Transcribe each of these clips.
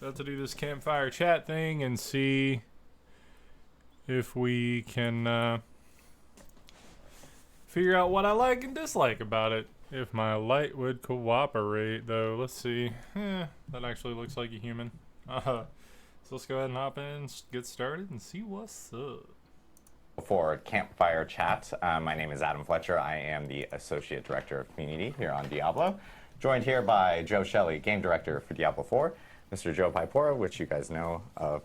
about to do this campfire chat thing and see if we can figure out what I like and dislike about it. If my light would cooperate, though. Let's see. That actually looks like a human. So let's go ahead and hop in, get started, and see what's up. For Campfire Chat, my name is Adam Fletcher. I am the Associate Director of Community here on Diablo. Joined here by Joe Shelley, Game Director for Diablo 4. Mr. Joe Pipora, which you guys know of,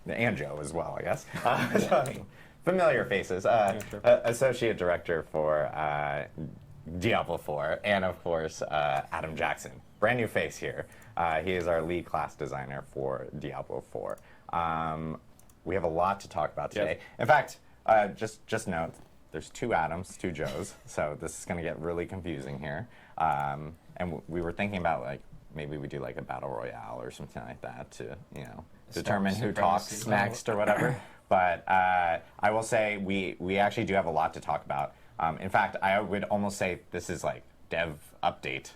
and Joe as well, I guess. Familiar faces. Associate Director for Diablo 4, and of course, Adam Jackson. Brand new face here. He is our lead class designer for Diablo 4. We have a lot to talk about today. Yep. In fact, just note, there's two Adams, two Joes, so this is going to get really confusing here. And we were thinking about, like, maybe we do like a battle royale or something like that to, you know, determine who talks next or whatever. But I will say we actually do have a lot to talk about. In fact, I would almost say this is like dev update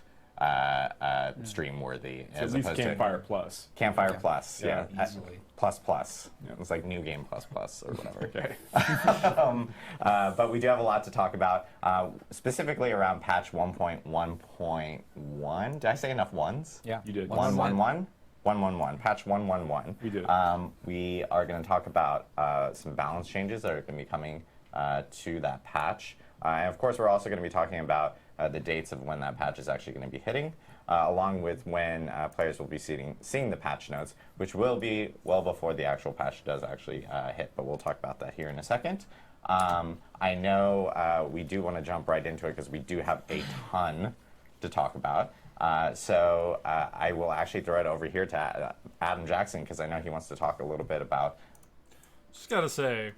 stream worthy. So at least Campfire Plus. Campfire Plus, yeah. Easily. Plus. Yeah. It's like New Game Plus or whatever. Okay. But we do have a lot to talk about, specifically around patch 1.1.1. Did I say enough ones? Yeah. You did. 111? 111. Patch 111. We did. We are going to talk about some balance changes that are going to be coming to that patch. And of course, we're also going to be talking about the dates of when that patch is actually going to be hitting, along with when players will be seeing the patch notes, which will be well before the actual patch does actually hit, but we'll talk about that here in a second. I know we do want to jump right into it because we do have a ton to talk about. So I will actually throw it over here to Adam Jackson because I know he wants to talk a little bit about. Just gotta say,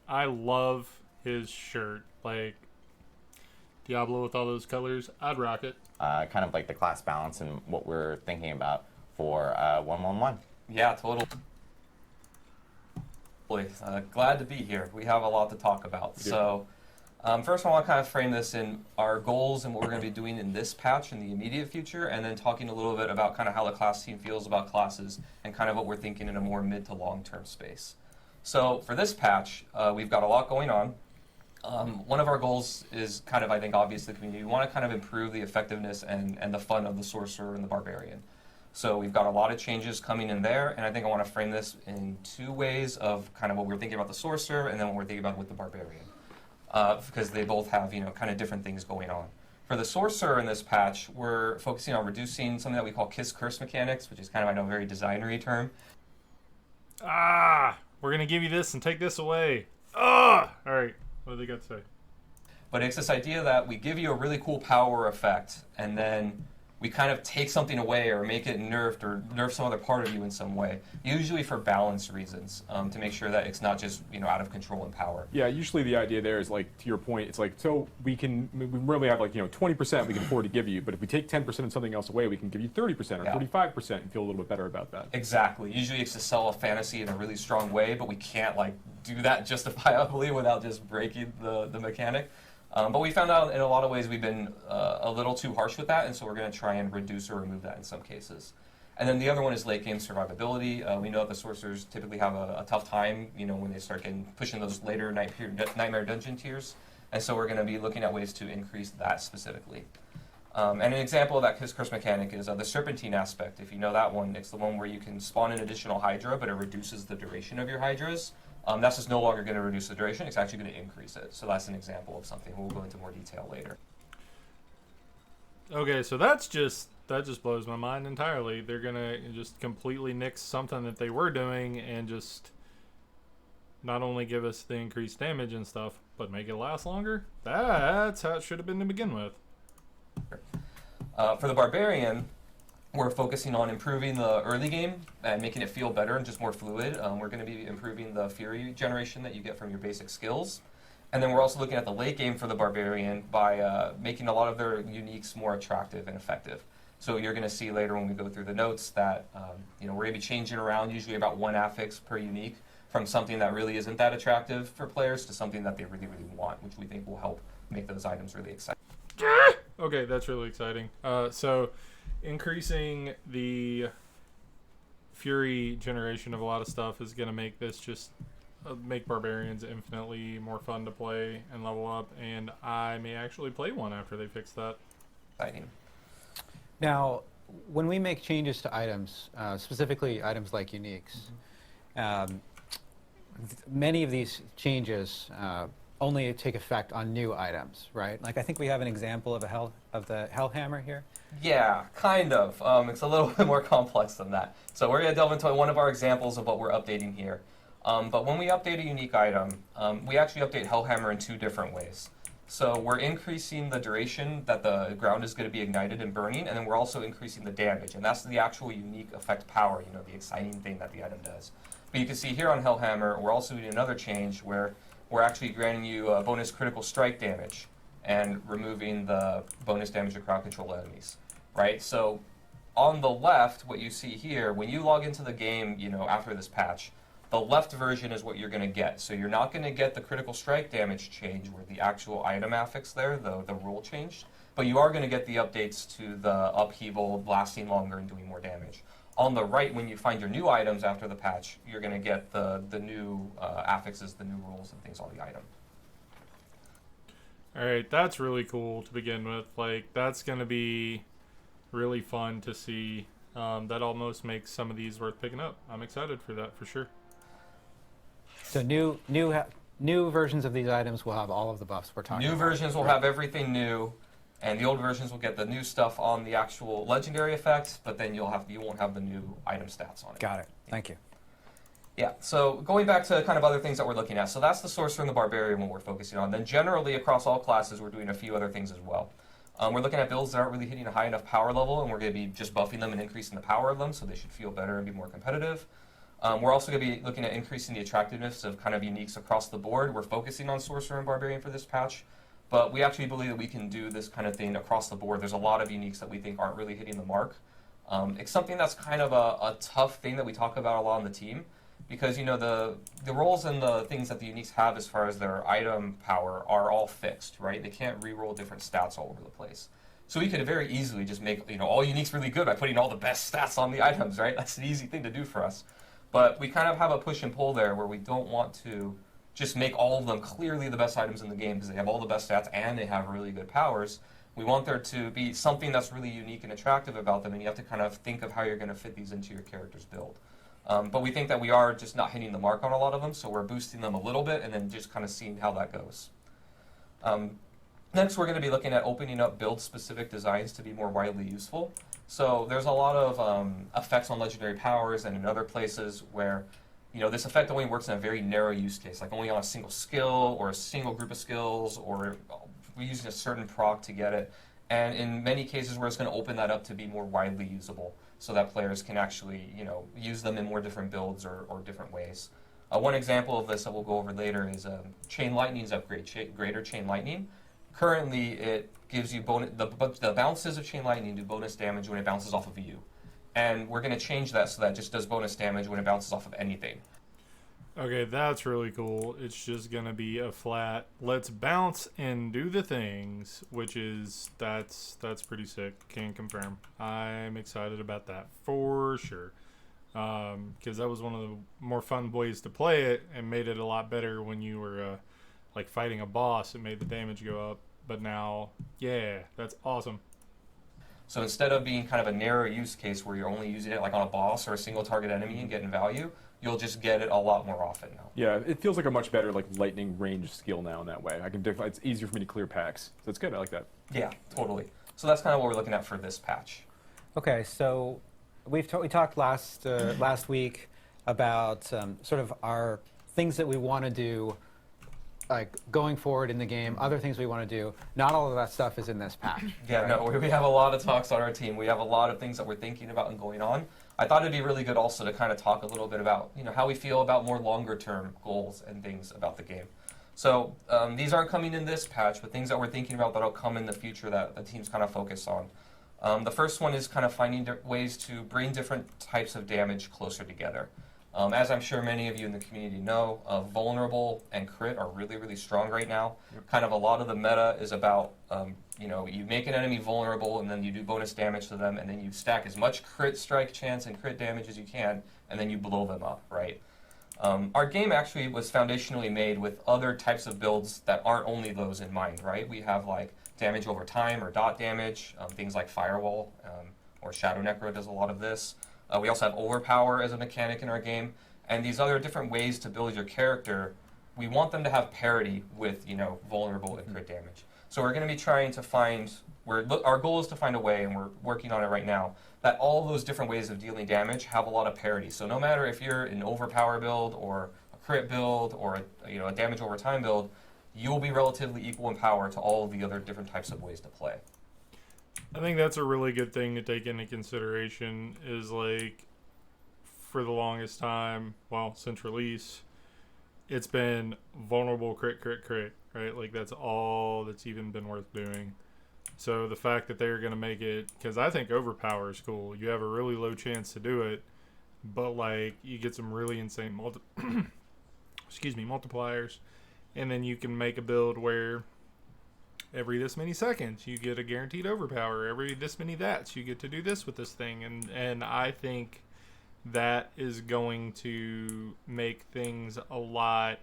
I love his shirt. Like, Diablo with all those colors, I'd rock it. Kind of like the class balance and what we're thinking about for 111. Yeah, totally. Glad to be here. We have a lot to talk about. Yeah. So, first I want to kind of frame this in our goals and what we're going to be doing in this patch in the immediate future, and then talking a little bit about kind of how the class team feels about classes and kind of what we're thinking in a more mid to long-term space. So, for this patch, we've got a lot going on. One of our goals is kind of, I think, obvious to the community. We want to kind of improve the effectiveness and the fun of the Sorcerer and the Barbarian. So we've got a lot of changes coming in there, and I think I want to frame this in two ways of kind of what we're thinking about the Sorcerer and then what we're thinking about with the Barbarian. Because they both have, you know, kind of different things going on. For the Sorcerer in this patch, we're focusing on reducing something that we call Kiss Curse mechanics, which is kind of, I know, a very designery term. We're gonna give you this and take this away. All right. What do they got to say? But it's this idea that we give you a really cool power effect, and then we kind of take something away or make it nerfed or nerf some other part of you in some way, usually for balance reasons, to make sure that it's not just, you know, out of control and power. Yeah, usually the idea there is, like, to your point, it's like, so we really have, like, you know, 20% we can afford to give you, but if we take 10% of something else away, we can give you 30% or 45% and feel a little bit better about that. Exactly. Usually it's to sell a fantasy in a really strong way, but we can't, like, do that justifiably without just breaking the mechanic. But we found out in a lot of ways we've been a little too harsh with that, and so we're going to try and reduce or remove that in some cases. And then the other one is late game survivability. We know that the sorcerers typically have a tough time, you know, when they start pushing those later Nightmare Dungeon tiers, and so we're going to be looking at ways to increase that specifically. And an example of that Kiss Curse mechanic is the Serpentine aspect. If you know that one, it's the one where you can spawn an additional Hydra, but it reduces the duration of your Hydras. That's just no longer going to reduce the duration, it's actually going to increase it. So that's an example of something. We'll go into more detail later. Okay, so that just blows my mind entirely. They're gonna just completely nix something that they were doing and just not only give us the increased damage and stuff, but make it last longer? That's how it should have been to begin with. For the Barbarian, we're focusing on improving the early game and making it feel better and just more fluid. We're going to be improving the Fury generation that you get from your basic skills. And then we're also looking at the late game for the Barbarian by making a lot of their uniques more attractive and effective. So you're going to see later when we go through the notes that you know, we're going to be changing around usually about one affix per unique from something that really isn't that attractive for players to something that they really, really want, which we think will help make those items really exciting. Okay, that's really exciting. So increasing the Fury generation of a lot of stuff is going to make this just make barbarians infinitely more fun to play and level up, and I may actually play one after they fix that. Exciting. Now, when we make changes to items, specifically items like uniques, many of these changes only take effect on new items, right? Like I think we have an example of the Hellhammer here. Yeah, kind of. It's a little bit more complex than that. So we're going to delve into one of our examples of what we're updating here. But when we update a unique item, we actually update Hellhammer in 2 different ways. So we're increasing the duration that the ground is going to be ignited and burning, and then we're also increasing the damage. And that's the actual unique effect power, the exciting thing that the item does. But you can see here on Hellhammer, we're also doing another change where we're actually granting you bonus critical strike damage and removing the bonus damage to crowd control enemies, right? So on the left, what you see here, when you log into the game, after this patch, the left version is what you're going to get. So you're not going to get the critical strike damage change where the actual item affix there, the rule changed, but you are going to get the updates to the upheaval, lasting longer and doing more damage. On the right, when you find your new items after the patch, you're going to get the new affixes, the new rules and things on the item. All right, that's really cool to begin with. Like, that's going to be really fun to see. That almost makes some of these worth picking up. I'm excited for that, for sure. So new versions of these items will have all of the buffs we're talking about. New versions will have everything new, and the old versions will get the new stuff on the actual legendary effects, but then you won't have the new item stats on it. Got it. Thank you. Yeah, so going back to kind of other things that we're looking at. So that's the Sorcerer and the Barbarian, what we're focusing on. Then generally across all classes, we're doing a few other things as well. We're looking at builds that aren't really hitting a high enough power level, and we're going to be just buffing them and increasing the power of them, so they should feel better and be more competitive. We're also going to be looking at increasing the attractiveness of kind of uniques across the board. We're focusing on Sorcerer and Barbarian for this patch, but we actually believe that we can do this kind of thing across the board. There's a lot of uniques that we think aren't really hitting the mark. It's something that's kind of a tough thing that we talk about a lot on the team, because the roles and the things that the uniques have as far as their item power are all fixed, right? They can't re-roll different stats all over the place. So we could very easily just make all uniques really good by putting all the best stats on the items, right? That's an easy thing to do for us. But we kind of have a push and pull there where we don't want to just make all of them clearly the best items in the game because they have all the best stats and they have really good powers. We want there to be something that's really unique and attractive about them, and you have to kind of think of how you're going to fit these into your character's build. But we think that we are just not hitting the mark on a lot of them, so we're boosting them a little bit and then just kind of seeing how that goes. Next, we're going to be looking at opening up build-specific designs to be more widely useful. So there's a lot of effects on legendary powers and in other places where this effect only works in a very narrow use case, like only on a single skill or a single group of skills, or we're using a certain proc to get it. And in many cases, we're just going to open that up to be more widely usable so that players can actually use them in more different builds or different ways. One example of this that we'll go over later is Chain Lightning's upgrade, Greater Chain Lightning. Currently, it gives you the bounces of Chain Lightning do bonus damage when it bounces off of you. And we're going to change that so that it just does bonus damage when it bounces off of anything. Okay, that's really cool. It's just going to be a flat, let's bounce and do the things, which is, that's pretty sick. Can confirm. I'm excited about that for sure. Because that was one of the more fun ways to play it and made it a lot better when you were like fighting a boss. It made the damage go up. But now, yeah, that's awesome. So instead of being kind of a narrow use case where you're only using it like on a boss or a single target enemy and getting value, you'll just get it a lot more often now. Yeah, it feels like a much better lightning range skill now in that way. It's easier for me to clear packs. So it's good. I like that. Yeah, totally. So that's kind of what we're looking at for this patch. Okay, so we talked last week about sort of our things that we want to do, like going forward in the game, other things we want to do. Not all of that stuff is in this patch. Yeah, right? no, we have a lot of talks on our team. We have a lot of things that we're thinking about and going on. I thought it'd be really good also to kind of talk a little bit about how we feel about more longer term goals and things about the game. So these aren't coming in this patch, but things that we're thinking about that'll come in the future that the team's kind of focus on. The first one is kind of finding ways to bring different types of damage closer together. As I'm sure many of you in the community know, vulnerable and crit are really, really strong right now. Kind of a lot of the meta is about, you make an enemy vulnerable and then you do bonus damage to them and then you stack as much crit strike chance and crit damage as you can and then you blow them up, right? Our game actually was foundationally made with other types of builds that aren't only those in mind, right? We have like damage over time or dot damage, things like Firewall or Shadow Necro does a lot of this. We also have Overpower as a mechanic in our game, and these other different ways to build your character, we want them to have parity with, vulnerable and crit damage. So we're going to be trying to find, our goal is to find a way, and we're working on it right now, that all those different ways of dealing damage have a lot of parity. So no matter if you're an Overpower build or a crit build or a damage over time build, you'll be relatively equal in power to all of the other different types of ways to play. I think that's a really good thing to take into consideration is like for the longest time, since release, it's been vulnerable crit, right? Like that's all that's even been worth doing. So the fact that they're going to make it, because I think Overpower is cool. You have a really low chance to do it, but like you get some really insane multipliers, and then you can make a build where every this many seconds you get a guaranteed overpower, every this many that's you get to do this with this thing, and I think that is going to make things a lot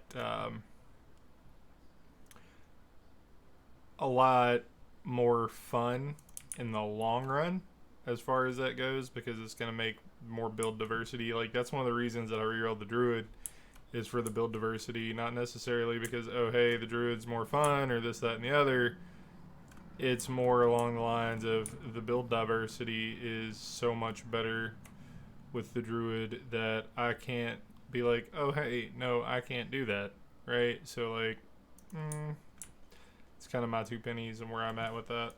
more fun in the long run as far as that goes, because it's going to make more build diversity. Like that's one of the reasons that I rerolled the druid, is for the build diversity, not necessarily because, oh, hey, the druid's more fun or this, that, and the other. It's more along the lines of the build diversity is so much better with the druid that I can't be like, oh, hey, no, I can't do that, right? So, like, it's kind of my 2 pennies and where I'm at with that.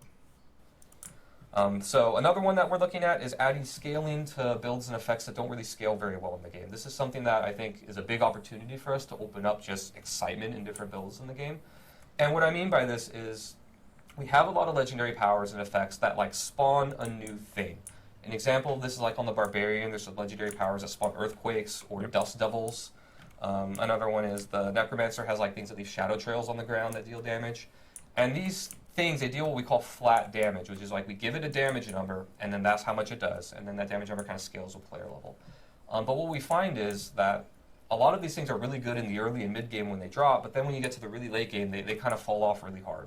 So another one that we're looking at is adding scaling to builds and effects that don't really scale very well in the game. This is something that I think is a big opportunity for us to open up just excitement in different builds in the game. And what I mean by this is we have a lot of legendary powers and effects that like spawn a new thing. An example of this is like on the Barbarian, there's some legendary powers that spawn earthquakes or dust devils. Another one is the Necromancer has like things that leave shadow trails on the ground that deal damage. And these things, they deal what we call flat damage, which is like we give it a damage number, and then that's how much it does, and then that damage number kind of scales with player level. But what we find is that a lot of these things are really good in the early and mid game when they drop, but then when you get to the really late game, they kind of fall off really hard.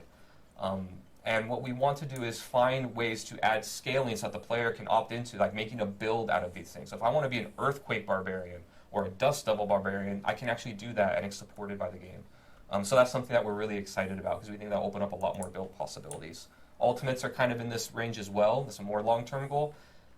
And what we want to do is find ways to add scaling so that the player can opt into like making a build out of these things. So if I want to be an Earthquake Barbarian or a Dust Devil Barbarian, I can actually do that, and it's supported by the game. So that's something that we're really excited about because we think that'll open up a lot more build possibilities. Ultimates are kind of in this range as well. That's a more long-term goal.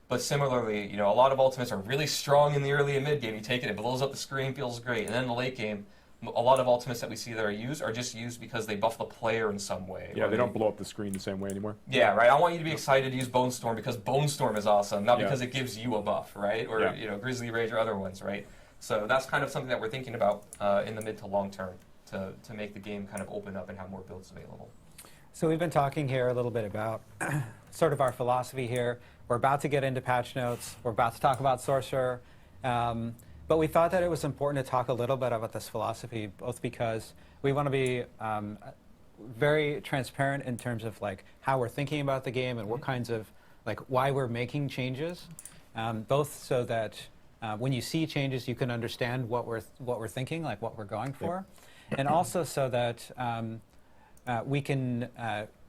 But similarly, a lot of ultimates are really strong in the early and mid game. You take it, it blows up the screen, feels great. And then in the late game, a lot of ultimates that we see that are just used because they buff the player in some way. Yeah, they don't blow up the screen the same way anymore. Yeah, right. I want you to be excited to use Bone Storm because Bone Storm is awesome, not because it gives you a buff, right? Or Grizzly Rage or other ones, right? So that's kind of something that we're thinking about in the mid to long term to make the game kind of open up and have more builds available. So we've been talking here a little bit about sort of our philosophy here. We're about to get into patch notes. We're about to talk about Sorcerer. But we thought that it was important to talk a little bit about this philosophy, both because we want to be very transparent in terms of like how we're thinking about the game and what kinds of, like why we're making changes, both so that when you see changes, you can understand what we're thinking, like what we're going for, and also so that we can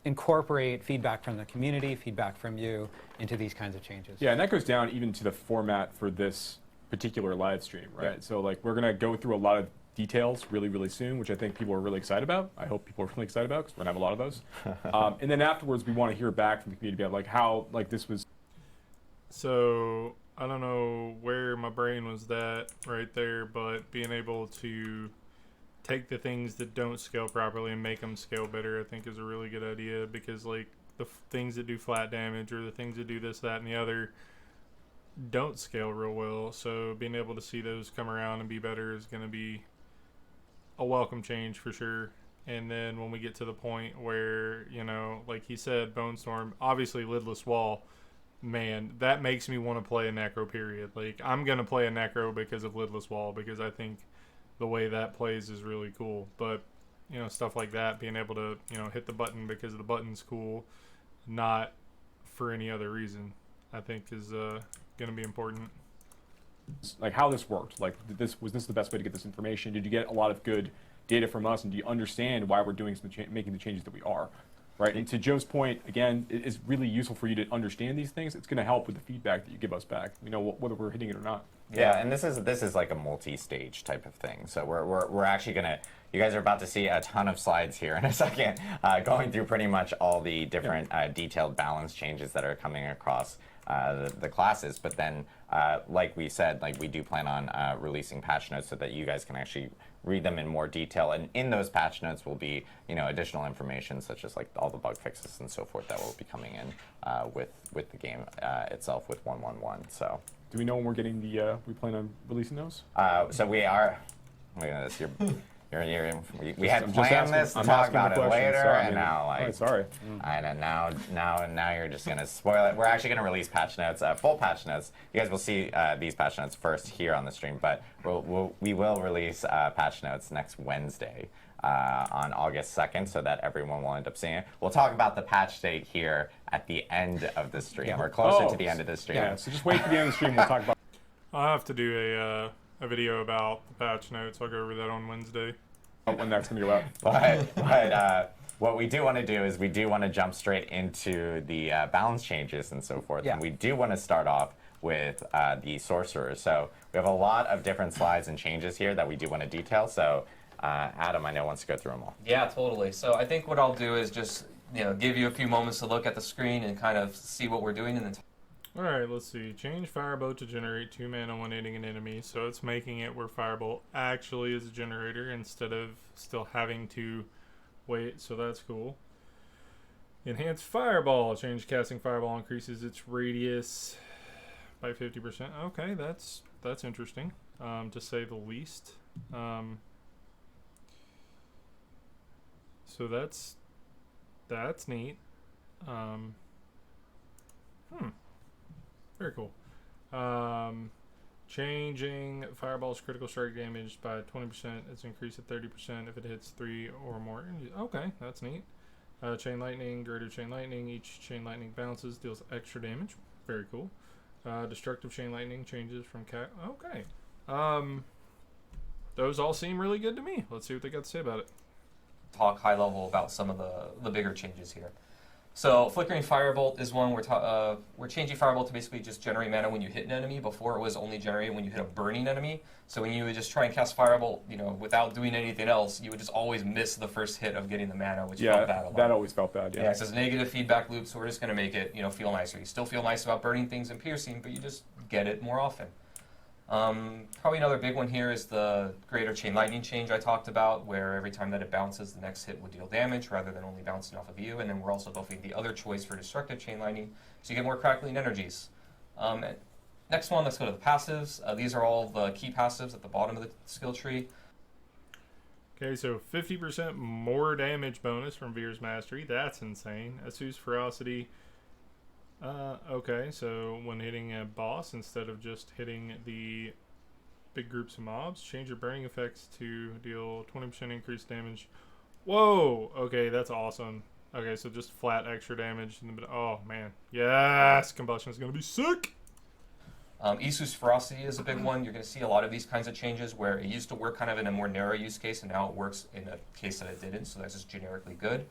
incorporate feedback from the community, feedback from you into these kinds of changes. Yeah, and that goes down even to the format for this particular live stream, right? Yeah. So like we're gonna go through a lot of details really, really soon, which I think people are really excited about. I hope people are really excited about because we're gonna have a lot of those. And then afterwards, we want to hear back from the community about like how like this was. So I don't know where my brain was at right there, but being able to take the things that don't scale properly and make them scale better, I think is a really good idea, because like the things that do flat damage or the things that do this, that, and the other don't scale real well. So being able to see those come around and be better is going to be a welcome change for sure. And then when we get to the point where, like he said, Bone Storm, obviously Lidless Wall, man, that makes me want to play a Necro, period. Like, I'm going to play a Necro because of Lidless Wall, because I think the way that plays is really cool. But, you know, stuff like that, being able to, you know, hit the button because the button's cool, not for any other reason, I think is going to be important. Like how this worked. Like, was this the best way to get this information? Did you get a lot of good data from us, and do you understand why we're doing making the changes that we are? Right. And to Joe's point, again, it is really useful for you to understand these things. It's going to help with the feedback that you give us back. You know, whether we're hitting it or not. Yeah, and this is like a multi-stage type of thing. So we're actually gonna. You guys are about to see a ton of slides here in a second, going through pretty much all the different detailed balance changes that are coming across the classes. But then, like we said, like we do plan on releasing patch notes so that you guys can actually read them in more detail. And in those patch notes will be, you know, additional information such as like all the bug fixes and so forth that will be coming in with the game itself with 1.1.1. So. Do we know when we're getting the? We plan on releasing those? So we are. Look at this. We had I'm just planned asking- this to I'm talk asking the about it question. later, Sorry, and man. now like. Oh, sorry. I know now you're just gonna spoil it. We're actually gonna release patch notes, full patch notes. You guys will see these patch notes first here on the stream, but we will release patch notes next Wednesday. On August 2nd, so that everyone will end up seeing it. We'll talk about the patch date here at the end of the stream. Yeah. We're closer to the end of the stream. Yeah. So just wait for the end of the stream. We'll talk about. I'll have to do a video about the patch notes. I'll go over that on Wednesday. When that's going to go out. But what we do want to do is we do want to jump straight into the balance changes and so forth. Yeah. And we do want to start off with the sorcerers. So we have a lot of different slides and changes here that we do want to detail. So Adam, I know, wants to go through them all. Yeah, totally. So I think what I'll do is just give you a few moments to look at the screen and kind of see what we're doing, and then. Alright, let's see. Change Firebolt to generate 2 mana when hitting an enemy. So it's making it where Firebolt actually is a generator instead of still having to wait. So that's cool. Enhance Fireball. Change casting Fireball increases its radius by 50%. Okay, that's interesting, to say the least. So that's neat. Very cool. Changing Fireball's critical strike damage by 20%. It's increased at 30% if it hits 3 or more. Okay, that's neat. Chain Lightning, Greater Chain Lightning. Each Chain Lightning bounces, deals extra damage. Very cool. Destructive Chain Lightning changes from cat. Okay. Those all seem really good to me. Let's see what they got to say about it. Talk high level about some of the bigger changes here. So Flickering Firebolt is one we're changing Firebolt to basically just generate mana when you hit an enemy. Before it was only generated when you hit a burning enemy. So when you would just try and cast Firebolt, without doing anything else, you would just always miss the first hit of getting the mana, which felt bad a lot. That always felt bad. Yeah, it says negative feedback loop, so we're just going to make it feel nicer. You still feel nice about burning things and piercing, but you just get it more often. Probably another big one here is the Greater Chain Lightning change I talked about, where every time that it bounces, the next hit would deal damage rather than only bouncing off of you. And then we're also buffing the other choice for Destructive Chain Lightning, so you get more crackling energies. Next one, let's go to the passives. These are all the key passives at the bottom of the skill tree. Okay, so 50% more damage bonus from Veer's Mastery. That's insane. Asu's Ferocity. Okay, so when hitting a boss, instead of just hitting the big groups of mobs, change your burning effects to deal 20% increased damage. Whoa! Okay, that's awesome. Okay, so just flat extra damage. Oh, man. Yes! Combustion is going to be sick! Isu's Ferocity is a big one. You're going to see a lot of these kinds of changes where it used to work kind of in a more narrow use case, and now it works in a case that it didn't, so that's just generically good.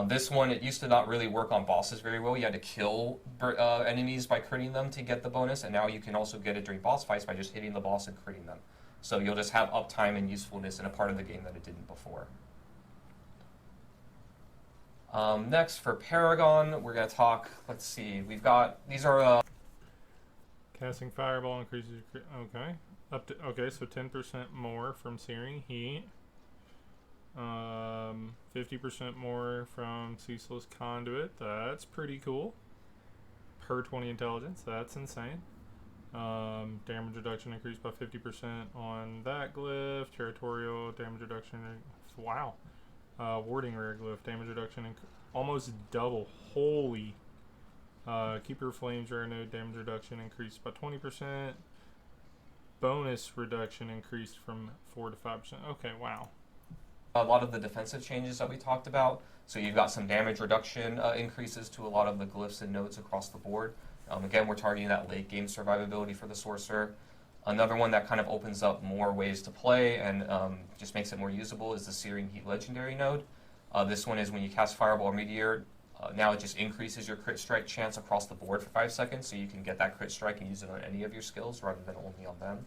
This one, it used to not really work on bosses very well. You had to kill enemies by critting them to get the bonus, and now you can also get it during boss fights by just hitting the boss and critting them. So you'll just have uptime and usefulness in a part of the game that it didn't before. Next, for Paragon, we're going to talk, let's see, we've got, these are... Casting Fireball increases your okay. Okay, so 10% more from Searing Heat. 50% more from Ceaseless Conduit. That's pretty cool. Per 20 intelligence. That's insane. Damage reduction increased by 50% on that glyph. Territorial damage reduction. Wow. Warding rare glyph. Damage reduction almost double. Holy Keeper Flames rare node damage reduction increased by 20%. Bonus reduction increased from 4 to 5%. Okay, wow. A lot of the defensive changes that we talked about. So you've got some damage reduction increases to a lot of the glyphs and nodes across the board. Again, we're targeting that late game survivability for the sorcerer. Another one that kind of opens up more ways to play and just makes it more usable is the Searing Heat Legendary node. This one is when you cast Fireball or Meteor, now it just increases your crit strike chance across the board for 5 seconds, so you can get that crit strike and use it on any of your skills rather than only on them.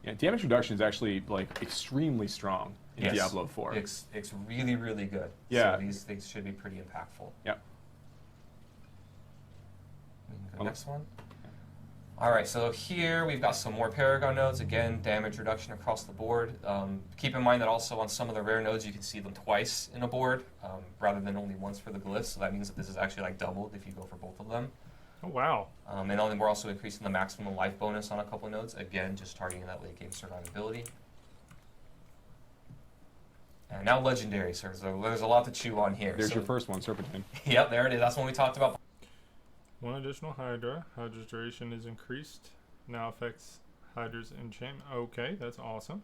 Yeah, damage reduction is actually like extremely strong in Yes. Diablo 4. It's really, really good. Yeah. So these things should be pretty impactful. Yep. We can go next one. All right, so here we've got some more Paragon nodes. Again, damage reduction across the board. Keep in mind that also on some of the rare nodes you can see them twice in a board rather than only once for the glyphs. So that means that this is actually like doubled if you go for both of them. Oh, wow. And then we're also increasing the maximum life bonus on a couple of nodes. Again, just targeting that late game survivability. And now legendary, so there's a lot to chew on here. There's So- your first one, Serpentine. Yep, there it is. That's one we talked about. 1 additional Hydra. Hydra's duration is increased. Now affects Hydra's enchantment. Okay, that's awesome.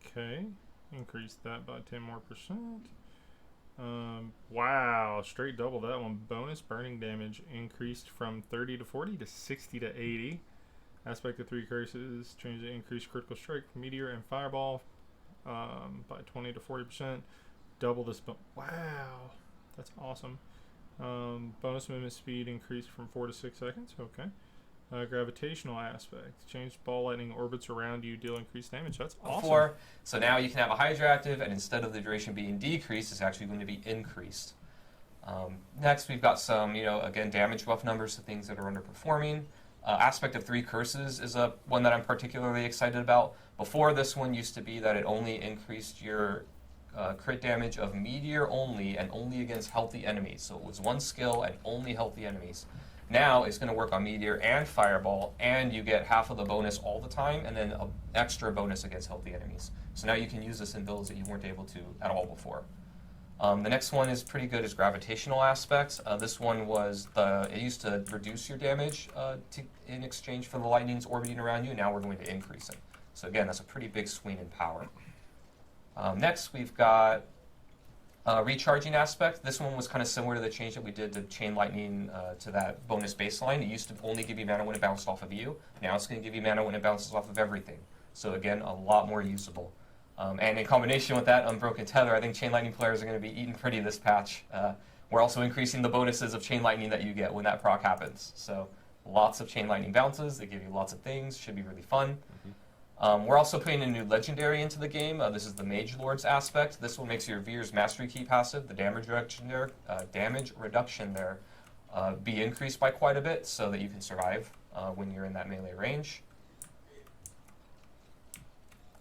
Okay, increased that by 10 more %. Wow, straight double that one. Bonus burning damage increased from 30 to 40 to 60 to 80. Aspect of 3 curses change the increased critical strike, meteor, and fireball by 20 to 40%. Double this. Wow, that's awesome. Bonus movement speed increased from 4 to 6 seconds. Okay. Gravitational aspect. Changed ball lightning orbits around you, deal increased damage. That's awesome. Before. So now you can have a Hydra active, and instead of the duration being decreased, it's actually going to be increased. Next, we've got some, again, damage buff numbers to things that are underperforming. Aspect of 3 curses is one that I'm particularly excited about. Before, this one used to be that it only increased your crit damage of meteor only and only against healthy enemies. So it was 1 skill and only healthy enemies. Now it's going to work on meteor and fireball, and you get half of the bonus all the time, and then an extra bonus against healthy enemies. So now you can use this in builds that you weren't able to at all before. The next one is pretty good, is gravitational aspects. This one was it used to reduce your damage in exchange for the lightnings orbiting around you. Now we're going to increase it. So again, that's a pretty big swing in power. Next, we've got recharging aspect. This one was kind of similar to the change that we did to chain lightning to that bonus baseline. It used to only give you mana when it bounced off of you. Now it's going to give you mana when it bounces off of everything. So again, a lot more usable. And in combination with that Unbroken Tether, I think Chain Lightning players are going to be eating pretty this patch. We're also increasing the bonuses of Chain Lightning that you get when that proc happens. So lots of Chain Lightning bounces. They give you lots of things. Should be really fun. We're also putting a new legendary into the game. This is the Mage Lord's aspect. This one makes your Veer's Mastery Key passive, the damage reduction there, be increased by quite a bit so that you can survive when you're in that melee range.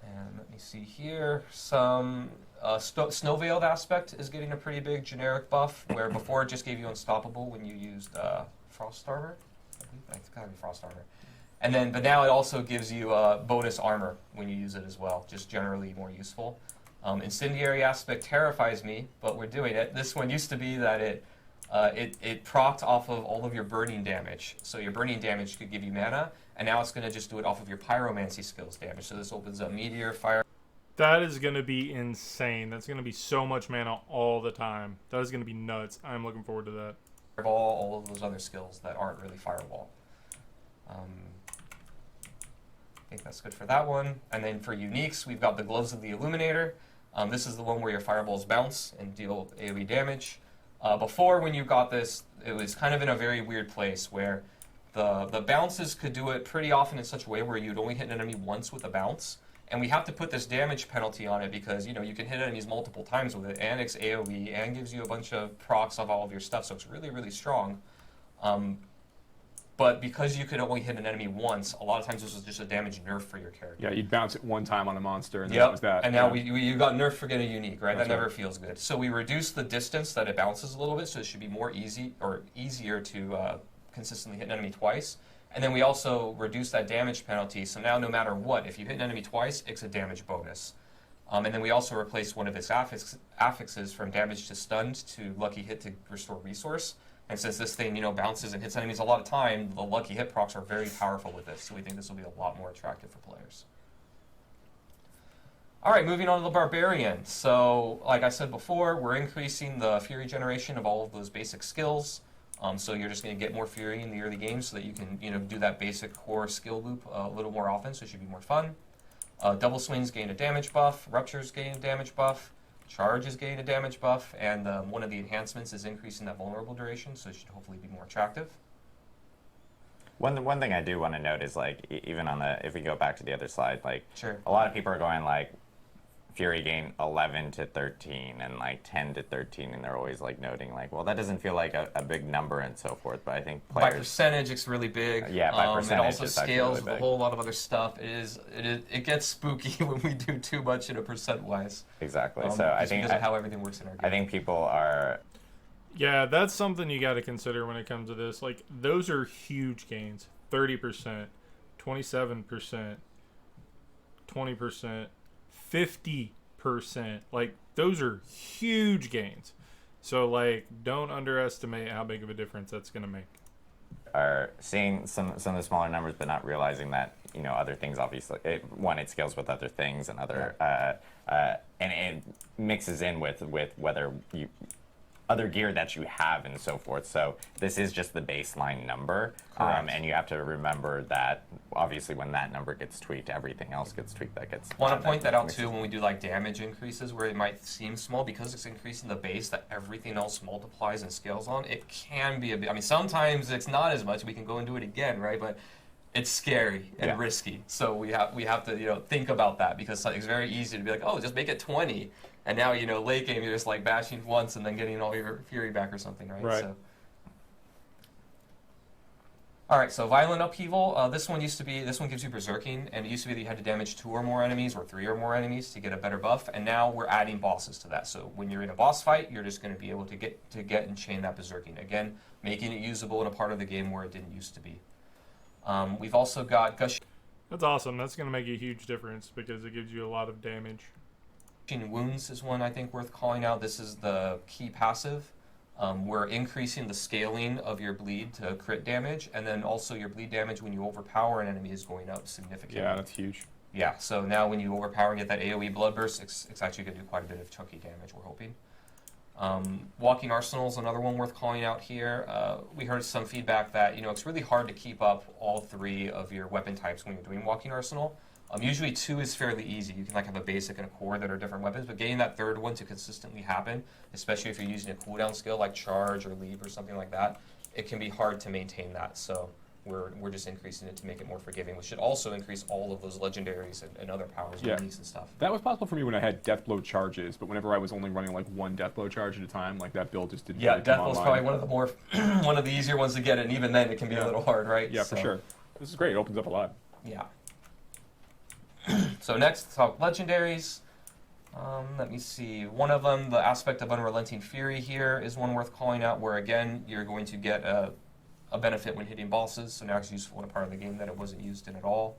And let me see here. Some Snow Veiled aspect is getting a pretty big generic buff, where before it just gave you Unstoppable when you used Frost Armor. I think it's gotta be Frost Armor. But now it also gives you bonus armor when you use it as well, just generally more useful. Incendiary aspect terrifies me, but we're doing it. This one used to be that it procced off of all of your burning damage. So your burning damage could give you mana, and now it's going to just do it off of your pyromancy skills damage. So this opens up meteor, fire. That is going to be insane. That's going to be so much mana all the time. That is going to be nuts. I'm looking forward to that. Fireball, all of those other skills that aren't really fireball. I think that's good for that one. And then for uniques, we've got the Gloves of the Illuminator. This is the one where your fireballs bounce and deal AoE damage. Before, when you got this, it was kind of in a very weird place where the bounces could do it pretty often in such a way where you'd only hit an enemy once with a bounce. And we have to put this damage penalty on it because, you can hit enemies multiple times with it, and it's AoE, and gives you a bunch of procs of all of your stuff, so it's really, really strong. But because you could only hit an enemy once, a lot of times this was just a damage nerf for your character. Yeah, you'd bounce it one time on a monster, and that was that. And now you got nerfed for getting unique, right? That's that never right. feels good. So we reduced the distance that it bounces a little bit, so it should be more easier to consistently hit an enemy twice. And then we also reduced that damage penalty, so now no matter what, if you hit an enemy twice, it's a damage bonus. And then we also replaced one of its affixes from damage to stunned to lucky hit to restore resource. And since this thing, bounces and hits enemies a lot of time, the lucky hit procs are very powerful with this. So we think this will be a lot more attractive for players. All right, moving on to the Barbarian. So, like I said before, we're increasing the Fury generation of all of those basic skills. So you're just going to get more Fury in the early game so that you can, do that basic core skill loop a little more often. So it should be more fun. Double swings gain a damage buff. Ruptures gain a damage buff. Charges gain a damage buff. And one of the enhancements is increasing that vulnerable duration. So it should hopefully be more attractive. One thing I do want to note is even on if we go back to the other slide, Sure. a lot of people are going Fury gain 11 to 13 and 10 to 13, and they're always noting well, that doesn't feel like a big number and so forth. But I think players, by percentage, it's really big. Yeah, by percentage, it also it's actually scales really with a big. whole lot of other stuff. It gets spooky when we do too much in a percent wise. Exactly. So I think because of how everything works in our game. I think people are. Yeah, that's something you got to consider when it comes to this. Those are huge gains. 30%, 27%, 20%, 50%. Those are huge gains. So don't underestimate how big of a difference that's going to make. Are seeing some of the smaller numbers, but not realizing that other things obviously it scales with other things and other and it mixes in with whether you other gear that you have and so forth. So this is just the baseline number, and you have to remember that obviously when that number gets tweaked, everything else gets tweaked. That gets. Want to point that out too when we do damage increases, where it might seem small because it's increasing the base that everything else multiplies and scales on. It can be a bit. I mean, sometimes it's not as much. We can go and do it again, right? But it's scary and risky. So we have to think about that because it's very easy to be oh, just make it 20. And now, late game, you're just bashing once and then getting all your Fury back or something, right? Right. So. All right, so Violent Upheaval. This one gives you Berserking, and it used to be that you had to damage 2 or more enemies or 3 or more enemies to get a better buff, and now we're adding bosses to that. So when you're in a boss fight, you're just going to be able to get and chain that Berserking. Again, making it usable in a part of the game where it didn't used to be. We've also got Gushing That's awesome. That's going to make a huge difference because it gives you a lot of damage. Wounds is one I think worth calling out. This is the key passive. We're increasing the scaling of your bleed to crit damage, and then also your bleed damage when you overpower an enemy is going up significantly. Yeah, that's huge. Yeah, so now when you overpower and get that AoE blood burst, it's actually going to do quite a bit of chunky damage, we're hoping. Walking Arsenal is another one worth calling out here. We heard some feedback that it's really hard to keep up all 3 of your weapon types when you're doing Walking Arsenal. Usually 2 is fairly easy. You can have a basic and a core that are different weapons, but getting that 3rd one to consistently happen, especially if you're using a cooldown skill like Charge or Leap or something like that, it can be hard to maintain that. So we're just increasing it to make it more forgiving, which should also increase all of those legendaries and other powers and uniques and stuff. That was possible for me when I had Deathblow charges, but whenever I was only running 1 Deathblow charge at a time, that build just didn't really come Deathblow's online. probably one of the more one of the easier ones to get, and even then it can be a little hard, right? Yeah, for sure. This is great. It opens up a lot. Yeah. So next, let's talk legendaries. Let me see. One of them, the aspect of Unrelenting Fury here, is one worth calling out, where again, you're going to get a benefit when hitting bosses, so now it's useful in a part of the game that it wasn't used in at all.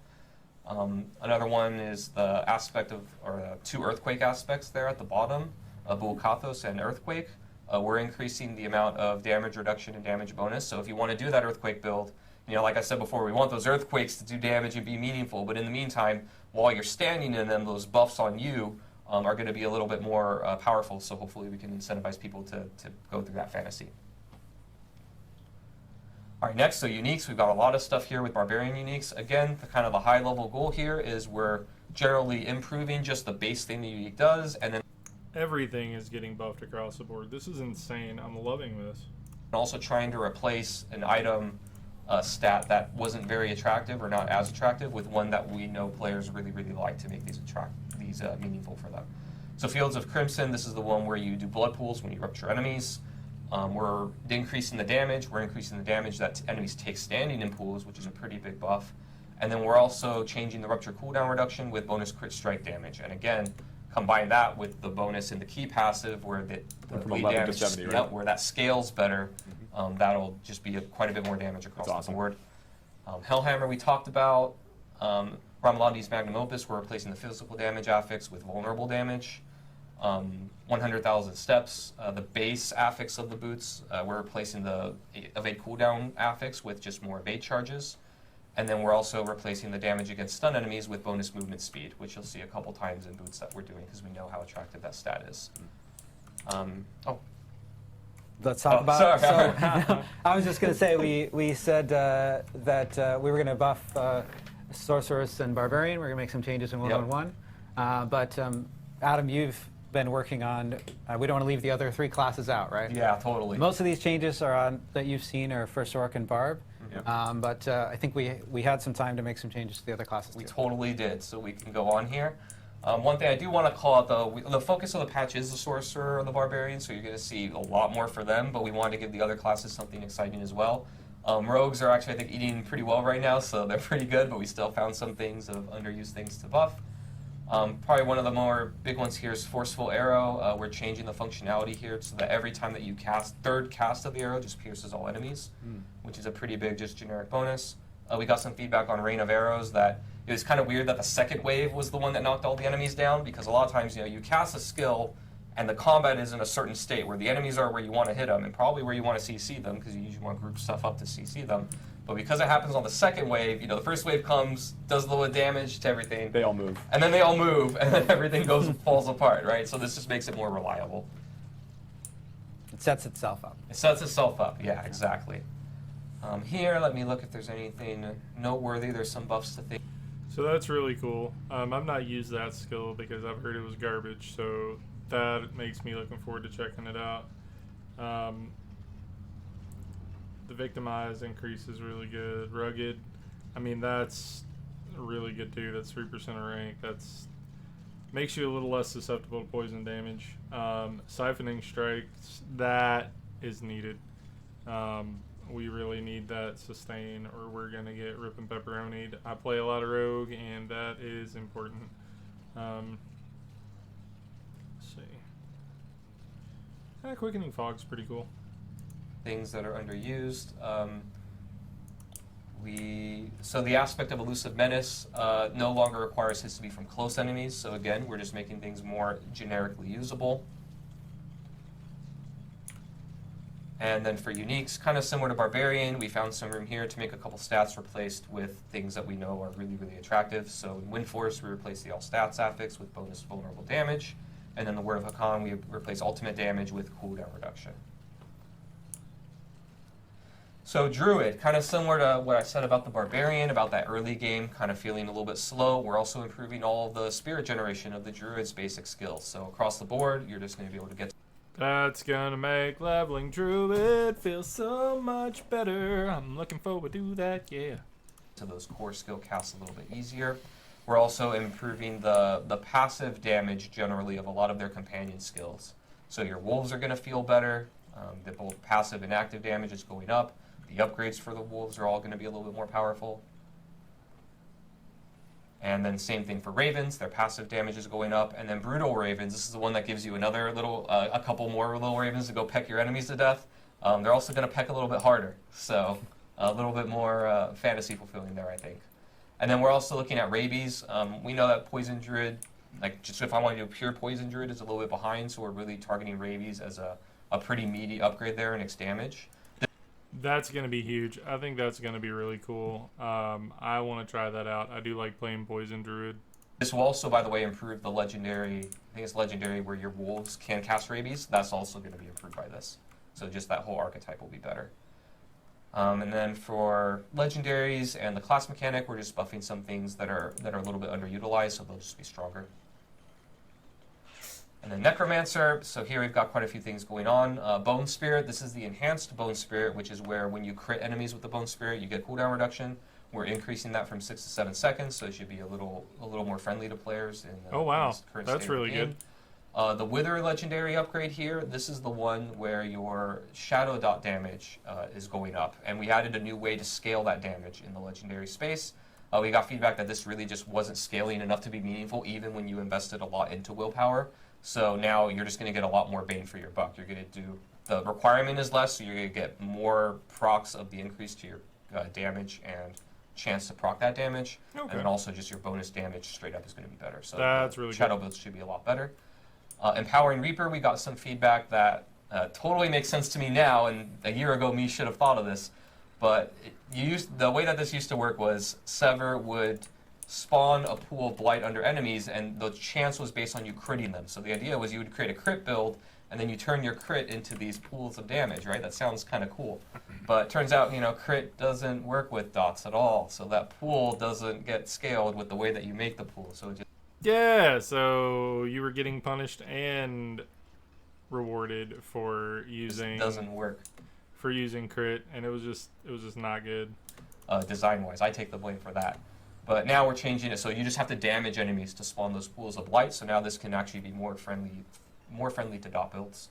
Another one is the aspect of, or 2 Earthquake aspects there at the bottom, Bulkathos and Earthquake. We're increasing the amount of damage reduction and damage bonus, so if you want to do that Earthquake build, like I said before, we want those Earthquakes to do damage and be meaningful, but in the meantime, while you're standing in them, those buffs on you are going to be a little bit more powerful, so hopefully we can incentivize people to go through that fantasy. All right, next, so uniques. We've got a lot of stuff here with Barbarian uniques. Again, the high-level goal here is we're generally improving just the base thing the unique does, and then Everything is getting buffed across the board. This is insane. I'm loving this. also trying to replace an item stat that wasn't very attractive or not as attractive with one that we know players really, really like to make these meaningful for them. So Fields of Crimson, this is the one where you do blood pools when you rupture enemies. We're increasing the damage. We're increasing the damage that enemies take standing in pools, which is a pretty big buff. And then we're also changing the rupture cooldown reduction with bonus crit strike damage. And again, combine that with the bonus in the key passive where the from bleed 11 to damage, 70, right? where that scales better. That'll just be quite a bit more damage across That's awesome. the board. Hellhammer we talked about. Romulades Magnum Opus, we're replacing the physical damage affix with vulnerable damage. 100,000 steps, the base affix of the boots, we're replacing the evade cooldown affix with just more evade charges. And then we're also replacing the damage against stun enemies with bonus movement speed, which you'll see a couple times in boots that we're doing because we know how attractive that stat is. Let's talk about. Sorry. So, I was just going to say we said that we were going to buff Sorceress and Barbarian. We're going to make some changes in 1-on-1. But Adam, you've been working on. We don't want to leave the other 3 classes out, right? Yeah, totally. Most of these changes are on that you've seen are for Sorc and Barb. Yep. But I think we had some time to make some changes to the other classes We too. totally did, so we can go on here. One thing I do want to call out, though, the focus of the patch is the Sorcerer and the Barbarian, so you're going to see a lot more for them, but we wanted to give the other classes something exciting as well. Rogues are actually, I think, eating pretty well right now, so they're pretty good, but we still found some things of underused things to buff. Probably one of the more big ones here is Forceful Arrow. We're changing the functionality here so that every time that you cast, third cast of the arrow just pierces all enemies, which is a pretty big, just generic bonus. We got some feedback on Rain of Arrows that it was kind of weird that the second wave was the one that knocked all the enemies down, because a lot of times, you cast a skill and the combat is in a certain state where the enemies are where you want to hit them and probably where you want to CC them, because you usually want to group stuff up to CC them. But because it happens on the second wave, the first wave comes, does a little damage to everything. They all move. And then they all move, and then everything falls apart, right? So this just makes it more reliable. It sets itself up. It sets itself up, yeah, exactly. Here, let me look if there's anything noteworthy. There's some buffs to think. So that's really cool. I've not used that skill because I've heard it was garbage, so that makes me looking forward to checking it out. The Victimize increase is really good. Rugged, that's really good too. That's 3% of rank. That's makes you a little less susceptible to poison damage. Siphoning Strikes, that is needed. We really need that sustain, or we're gonna get rip and pepperonied. I play a lot of rogue, and that is important. Let's see. Quickening Fog's pretty cool. Things that are underused. So the aspect of Elusive Menace no longer requires hits to be from close enemies. So again, we're just making things more generically usable. And then for uniques, kind of similar to Barbarian, we found some room here to make a couple stats replaced with things that we know are really, really attractive. So in Wind Force, we replace the all stats affix with bonus vulnerable damage. And then the Word of Hakan, we replace ultimate damage with cooldown reduction. So Druid, kind of similar to what I said about the Barbarian, about that early game kind of feeling a little bit slow. We're also improving all of the spirit generation of the Druid's basic skills. So across the board, you're just going to be able to get. That's gonna make leveling Druid feel so much better. I'm looking forward to that, yeah. To those core skill casts a little bit easier. We're also improving the passive damage generally of a lot of their companion skills. So your wolves are going to feel better. The both passive and active damage is going up. The upgrades for the wolves are all going to be a little bit more powerful. And then same thing for ravens. Their passive damage is going up. And then brutal ravens, this is the one that gives you another little, a couple more little ravens to go peck your enemies to death. They're also going to peck a little bit harder. So a little bit more fantasy fulfilling there, I think. And then we're also looking at rabies. We know that poison druid, like just if I want to do pure poison druid, is a little bit behind. So we're really targeting rabies as a pretty meaty upgrade there in its damage. That's going to be huge. I think that's going to be really cool. I want to try that out. I do like playing Poison Druid. This will also, by the way, improve the legendary, I think it's legendary where your wolves can cast rabies. That's also going to be improved by this. So just that whole archetype will be better. And then for legendaries and the class mechanic, we're just buffing some things that are a little bit underutilized, so they'll just be stronger. And then Necromancer, so here we've got quite a few things going on. Bone Spirit, this is the enhanced Bone Spirit, which is where when you crit enemies with the Bone Spirit, you get cooldown reduction. We're increasing that from 6 to 7 seconds, so it should be a little more friendly to players in the Oh wow, in this current that's state of the really game. good. The Wither legendary upgrade here, this is the one where your shadow dot damage is going up. And we added a new way to scale that damage in the legendary space. We got feedback that this really just wasn't scaling enough to be meaningful, even when you invested a lot into willpower. So now you're just going to get a lot more bang for your buck. You're going to do, the requirement is less, so you're going to get more procs of the increase to your damage and chance to proc that damage, Okay. and then also just your bonus damage straight up is going to be better. So That's the really Shadow good. builds should be a lot better. Empowering Reaper, we got some feedback that totally makes sense to me now, and a year ago me should have thought of this. But the way that this used to work was Sever would spawn a pool of blight under enemies, and the chance was based on you critting them. So the idea was you would create a crit build, and then you turn your crit into these pools of damage, right? That sounds kind of cool. But it turns out, crit doesn't work with dots at all. So that pool doesn't get scaled with the way that you make the pool. So it just Yeah, so you were getting punished and rewarded for using doesn't work crit, and it was just not good. design-wise. I take the blame for that. But now we're changing it, so you just have to damage enemies to spawn those pools of light. So now this can actually be more friendly to dot builds.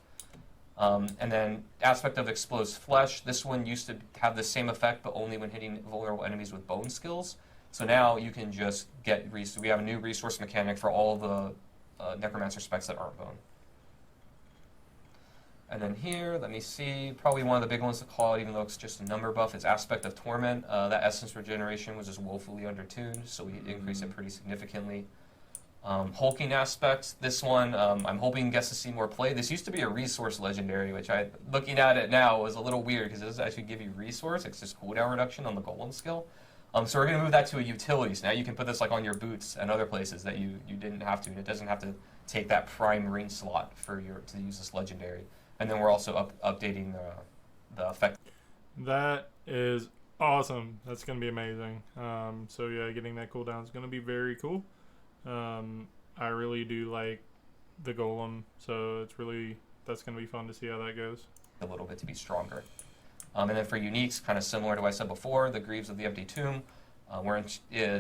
And then aspect of Explosive Flesh. This one used to have the same effect, but only when hitting vulnerable enemies with bone skills. So now you can just get we have a new resource mechanic for all the Necromancer specs that aren't bone. And then here, let me see, probably one of the big ones to call it, even though it's just a number buff, is Aspect of Torment. That Essence Regeneration was just woefully undertuned, so we increase it pretty significantly. Hulking Aspects, this one I'm hoping gets to see more play. This used to be a resource legendary, which looking at it now was a little weird because it doesn't actually give you resource, it's just cooldown reduction on the Golem skill. So we're going to move that to a utility. So now you can put this like on your boots and other places that you didn't have to, and it doesn't have to take that prime ring slot to use this legendary. And then we're also updating the effect. That is awesome. That's going to be amazing. So yeah, getting that cooldown is going to be very cool. I really do like the Golem, so that's going to be fun to see how that goes. A little bit to be stronger. And then for uniques, kind of similar to what I said before, the Greaves of the Empty Tomb. We're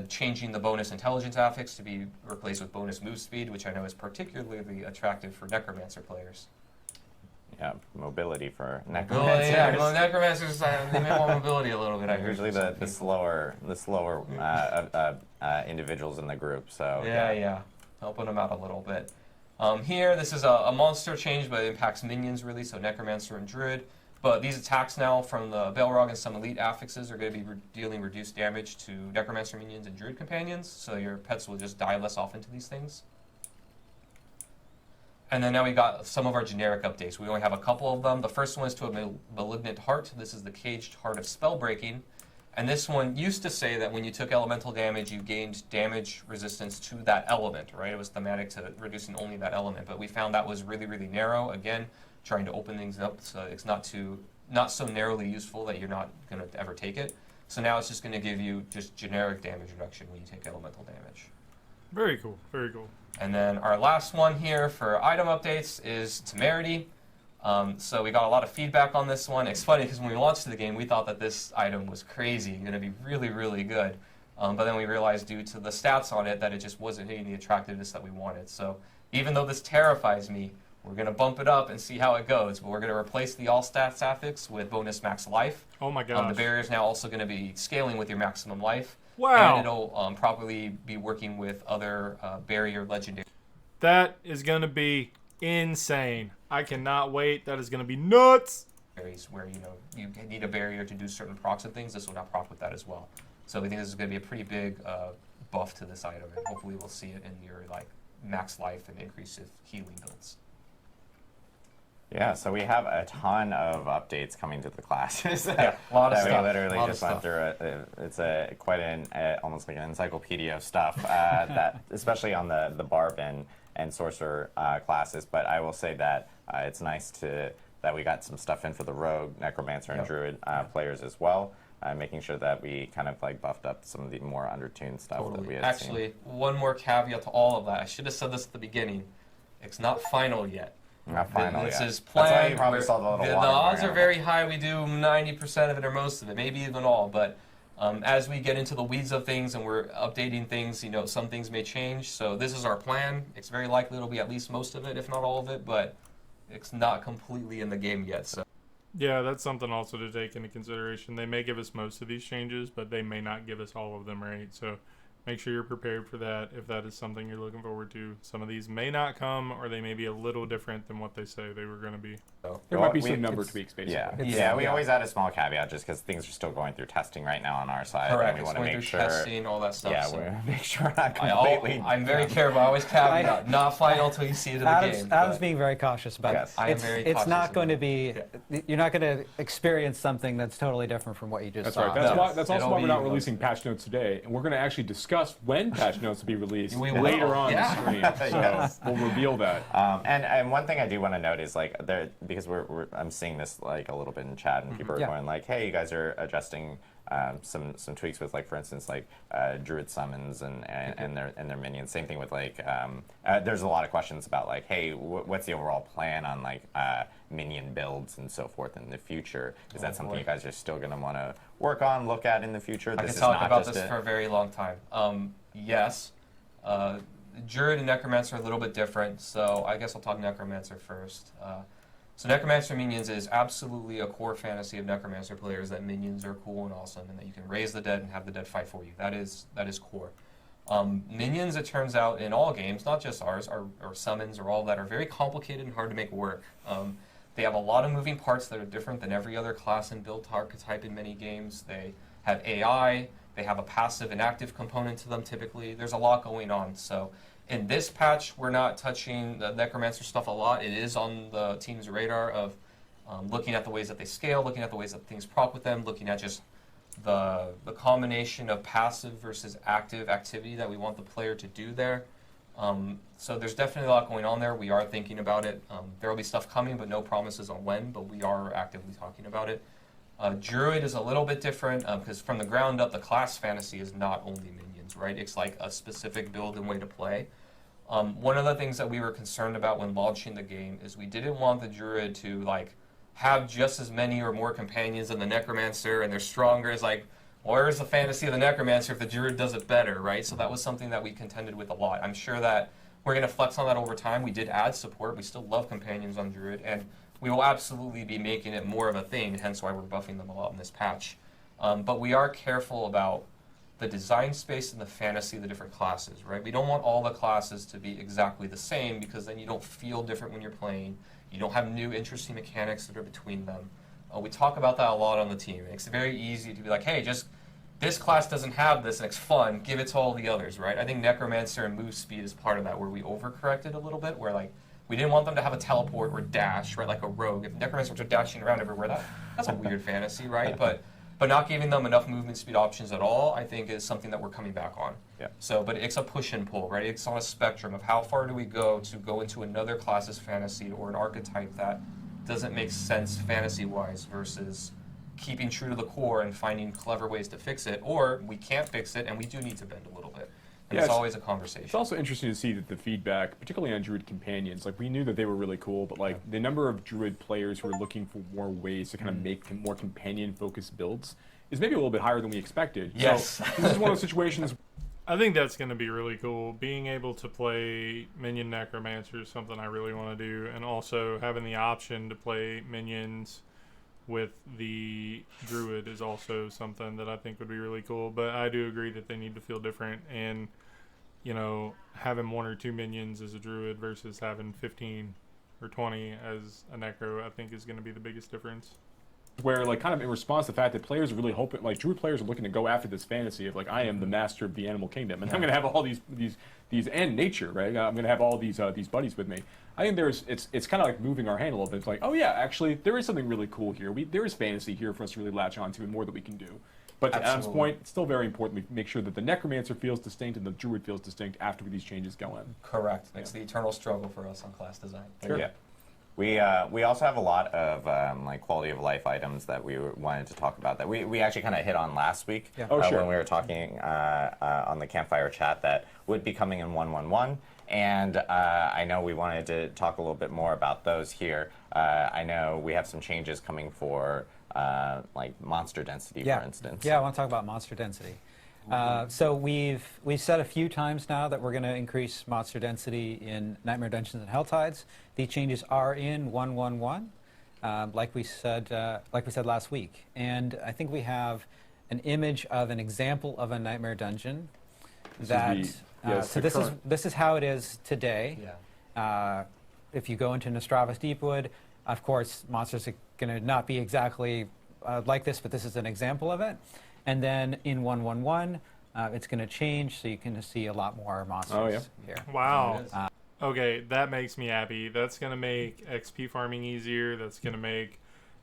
changing the bonus intelligence affix to be replaced with bonus move speed, which I know is particularly attractive for Necromancer players. Yeah, mobility for Oh, necromancers. yeah, well, Necromancers, they may want mobility a little bit. I heard Usually from some the people. slower individuals in the group. So Yeah, helping them out a little bit. Here, this is a monster change, but it impacts minions really, so Necromancer and Druid. But these attacks now from the Balrog and some elite affixes are going to be dealing reduced damage to Necromancer minions and Druid companions, so your pets will just die less often to these things. And then now we got some of our generic updates. We only have a couple of them. The first one is to a Malignant Heart. This is the Caged Heart of Spellbreaking. And this one used to say that when you took elemental damage, you gained damage resistance to that element, right? It was thematic to reducing only that element. But we found that was really, really narrow. Again, trying to open things up so it's not so narrowly useful that you're not going to ever take it. So now it's just going to give you just generic damage reduction when you take elemental damage. Very cool. Very cool. And then our last one here for item updates is Temerity. So we got a lot of feedback on this one. It's funny because when we launched the game, we thought that this item was crazy and going to be really, really good. But then we realized due to the stats on it that it just wasn't hitting the attractiveness that we wanted. So even though this terrifies me, we're going to bump it up and see how it goes. But we're going to replace the all stats affix with bonus max life. Oh my gosh. The barrier is now also going to be scaling with your maximum life. Wow. And it'll probably be working with other barrier legendary. That is going to be insane. I cannot wait. That is going to be nuts. Where you need a barrier to do certain procs and things. This will not proc with that as well. So we think this is going to be a pretty big buff to this item, and hopefully we'll see it in your max life and increase healing builds. Yeah, so we have a ton of updates coming to the classes. Yeah, a lot of that stuff. We literally Lot of just went stuff. through it. It's quite almost like an encyclopedia of stuff that, especially on the barb and sorcerer classes. But I will say that it's nice that we got some stuff in for the rogue, necromancer, and druid players as well. Making sure that we kind of buffed up some of the more undertuned stuff that we had seen. Actually, one more caveat to all of that. I should have said this at the beginning. It's not final yet. Not final This yet. is That's why planned. you probably saw the little The watermark odds are on it. very high. We do 90% of it or most of it, maybe even all. But as we get into the weeds of things and we're updating things, some things may change. So this is our plan. It's very likely it'll be at least most of it, if not all of it. But it's not completely in the game yet. So Yeah, that's something also to take into consideration. They may give us most of these changes, but they may not give us all of them, right? So make sure you're prepared for that if that is something you're looking forward to. Some of these may not come, or they may be a little different than what they say they were going to be. There Well, might be we- some number it's- tweaks, basically. Yeah, It's- we yeah. always add a small caveat just because things are still going through testing right now on our side. Correct. And we It's want to going make through sure. testing, all that stuff. Yeah, so. we want to make sure we're not I completely. I'm very careful. I always caveat, not final until you see it in the Adam's, game. Adam's but- being very cautious about Yes. it. I am It's, very it's cautious not of going to it. be, you're not going to experience something that's totally different from what you just That's saw. right. That's, No. why, that's also It'll why be we're not mostly- releasing patch notes today, and we're going to actually discuss when patch notes will be released We will. later on Yeah. the stream. So Yes. we'll reveal that. And one thing I do want to note is like there because I'm seeing this like a little bit in chat and people are Yeah. going like, hey, you guys are adjusting some tweaks with like for instance like druid summons and their minions. Same thing with like there's a lot of questions about like, hey, what's the overall plan on like minion builds and so forth in the future? Is that something boy. you guys are still going to want to work on, look at in the future? I This could is talk not about just this a- for a very long time. Yes, Druid and Necromancer are a little bit different, so I guess I'll talk Necromancer first. So Necromancer minions is absolutely a core fantasy of Necromancer players that minions are cool and awesome, and that you can raise the dead and have the dead fight for you. That is core. Minions, it turns out, in all games, not just ours, or summons or all that, are very complicated and hard to make work. They have a lot of moving parts that are different than every other class and build archetype in many games. They have AI, they have a passive and active component to them typically. There's a lot going on. So in this patch, we're not touching the Necromancer stuff a lot. It is on the team's radar of looking at the ways that they scale, looking at the ways that things proc with them, looking at just the combination of passive versus active activity that we want the player to do there. So there's definitely a lot going on there. We are thinking about it. There will be stuff coming, but no promises on when, but we are actively talking about it. Druid is a little bit different because from the ground up, the class fantasy is not only minions, right? It's like a specific build and way to play. One of the things that we were concerned about when launching the game is we didn't want the Druid to like have just as many or more companions than the Necromancer, and they're stronger. It's like, where's the fantasy of the Necromancer if the Druid does it better, right? So that was something that we contended with a lot. I'm sure that we're going to flex on that over time. We did add support. We still love companions on Druid, and we will absolutely be making it more of a thing, hence why we're buffing them a lot in this patch. But we are careful about the design space and the fantasy of the different classes, right? We don't want all the classes to be exactly the same because then you don't feel different when you're playing. You don't have new interesting mechanics that are between them. We talk about that a lot on the team. It's very easy to be like, hey, just this class doesn't have this and it's fun, give it to all the others, right? I think Necromancer and move speed is part of that, where we overcorrected a little bit, where like we didn't want them to have a teleport or dash, right, like a rogue. If Necromancers are dashing around everywhere, that's a weird fantasy, right? But not giving them enough movement speed options at all, I think, is something that we're coming back on. Yeah. So, but it's a push and pull, right? It's on a spectrum of how far do we go to go into another class's fantasy or an archetype that doesn't make sense fantasy-wise versus keeping true to the core and finding clever ways to fix it, or we can't fix it and we do need to bend a little bit. And Yeah, it's it's- always a conversation. It's also interesting to see that the feedback, particularly on Druid companions, like we knew that they were really cool, but like the number of Druid players who are looking for more ways to kind of make more companion-focused builds is maybe a little bit higher than we expected. Yes. So this is one of those situations. I think that's going to be really cool. Being able to play Minion Necromancer is something I really want to do, and also having the option to play minions with the Druid is also something that I think would be really cool. But I do agree that they need to feel different, and you know, having one or two minions as a Druid versus having 15 or 20 as a Necro, I think is going to be the biggest difference. Where like kind of in response to the fact that players are really hoping, like Druid players are looking to go after this fantasy of like I am the master of the animal kingdom and I'm going to have all these and nature, right? I'm going to have all these buddies with me. I think it's kind of like moving our hand a little bit. It's like, oh yeah, actually there is something really cool here. There is fantasy here for us to really latch onto and more that we can do. But to Adam's Absolutely. point, it's still very important we make sure that the Necromancer feels distinct and the Druid feels distinct after these changes go in. Correct. It's the eternal struggle for us on class design. Sure. Yeah. We also have a lot of like quality of life items that we wanted to talk about that we actually kind of hit on last week Yeah. Oh, sure. when we were talking on the Campfire chat that would be coming in 1.1.1. And I know we wanted to talk a little bit more about those here. I know we have some changes coming for like monster density, for instance. Yeah, I want to talk about monster density. So we've said a few times now that we're going to increase monster density in Nightmare Dungeons and Helltides. These changes are in 1.1.1, like we said last week. And I think we have an image of an example of a Nightmare Dungeon that. the This is how it is today. Yeah. If you go into Nostravus Deepwood, of course, monsters are going to not be exactly like this, but this is an example of it. And then in 1.1.1, it's going to change, so you can see a lot more monsters here. Wow. It is. Okay, that makes me happy. That's going to make XP farming easier. That's going to make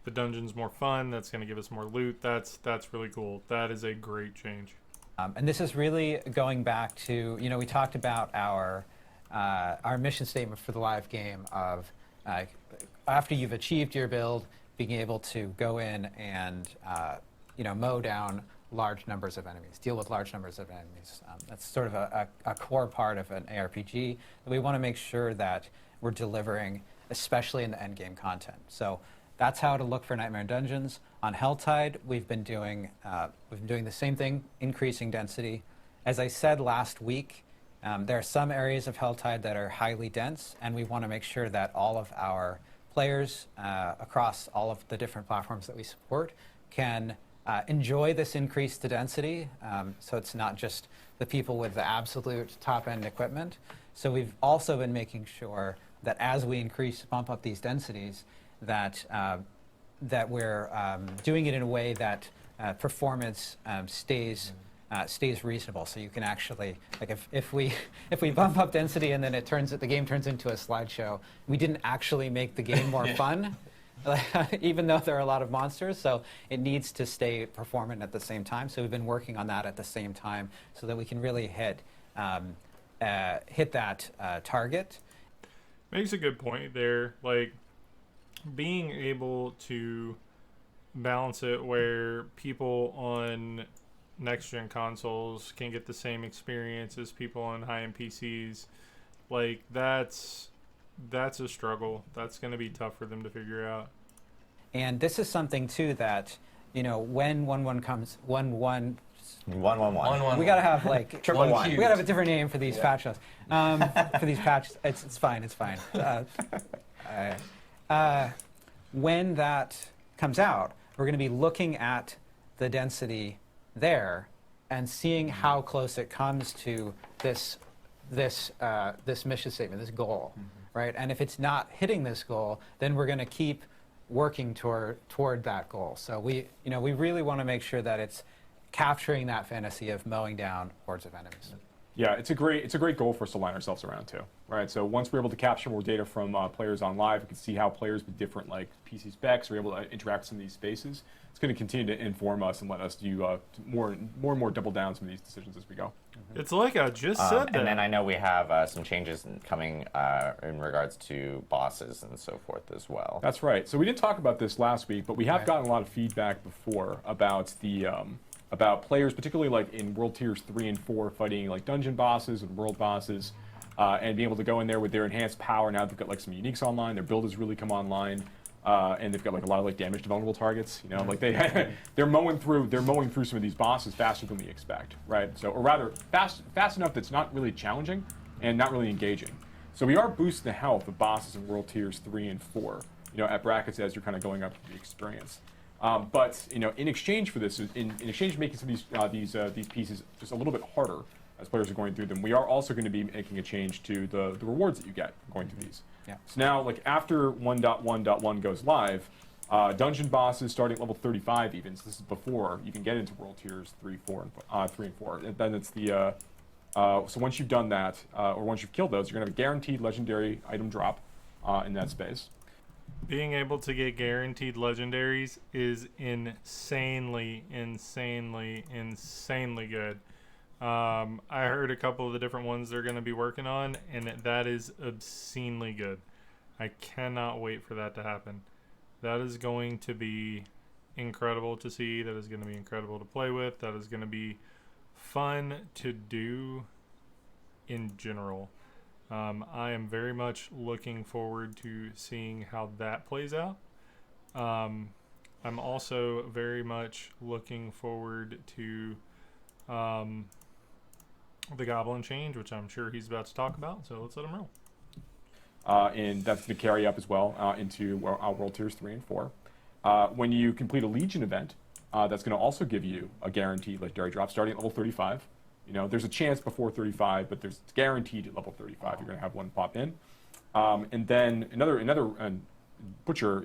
the dungeons more fun. That's going to give us more loot. That's really cool. That is a great change. And this is really going back to, we talked about our mission statement for the live game of after you've achieved your build, being able to go in and mow down large numbers of enemies, deal with large numbers of enemies. That's sort of a core part of an ARPG that we want to make sure that we're delivering, especially in the end game content. So that's how to look for Nightmare Dungeons. On Helltide, we've been doing the same thing, increasing density. As I said last week, there are some areas of Helltide that are highly dense, and we want to make sure that all of our players across all of the different platforms that we support can enjoy this increased density, so it's not just the people with the absolute top-end equipment. So we've also been making sure that as we bump up these densities, that we're doing it in a way that performance stays reasonable. So you can actually, like, if we bump up density and then the game turns into a slideshow, we didn't actually make the game more fun. Even though there are a lot of monsters, so it needs to stay performant at the same time. So we've been working on that at the same time so that we can really hit that target. Makes a good point there. Like, being able to balance it where people on next-gen consoles can get the same experience as people on high-end PCs, like, that's a struggle. That's going to be tough for them to figure out. And this is something too that, when 1.1 comes, 1.1. 1.1.1. We gotta have like Triple one. We gotta have a different name for these patch notes. For these patches, it's fine. It's fine. When that comes out, we're going to be looking at the density there and seeing how close it comes to this mission statement, this goal, right? And if it's not hitting this goal, then we're going to keep working toward that goal. So we really want to make sure that it's capturing that fantasy of mowing down hordes of enemies. Yeah, it's a great goal for us to line ourselves around too, right? So once we're able to capture more data from players on live, we can see how players with different like PC specs are able to interact with some of these spaces. It's going to continue to inform us and let us do more and more double down some of these decisions as we go. It's like I just said that. And then I know we have some changes coming in regards to bosses and so forth as well. That's right. So we didn't talk about this last week, but we have gotten a lot of feedback before about the about players, particularly like in World Tiers 3 and 4, fighting like dungeon bosses and world bosses, and being able to go in there with their enhanced power. Now they've got like some uniques online. Their build has really come online, and they've got like a lot of like damage to vulnerable targets. Like they're mowing through some of these bosses faster than we expect, right? So, or rather, fast enough that's not really challenging and not really engaging. So we are boosting the health of bosses in World Tiers 3 and 4, at brackets as you're kind of going up the experience. But in exchange for this, in exchange for making some of these pieces just a little bit harder as players are going through them, we are also going to be making a change to the rewards that you get going through these. Yeah. So now, like after 1.1.1 goes live, dungeon bosses starting at level 35 even. So this is before you can get into World Tiers 3, 3, and 4. And then it's the so once you've done that, or once you've killed those, you're going to have a guaranteed legendary item drop in that space. Being able to get guaranteed legendaries is insanely good. I heard a couple of the different ones they're going to be working on, and that is obscenely good. I cannot wait for that to happen. That is going to be incredible to see. That is going to be incredible to play with. That is going to be fun to do in general. I am very much looking forward to seeing how that plays out. I'm also very much looking forward to the Goblin change, which I'm sure he's about to talk about, so let's let him roll. And that's going to carry up as well into World Tiers 3 and 4. When you complete a Legion event, that's going to also give you a guaranteed legendary drop starting at level 35. There's a chance before 35, but there's guaranteed at level 35 you're going to have one pop in. And then another Butcher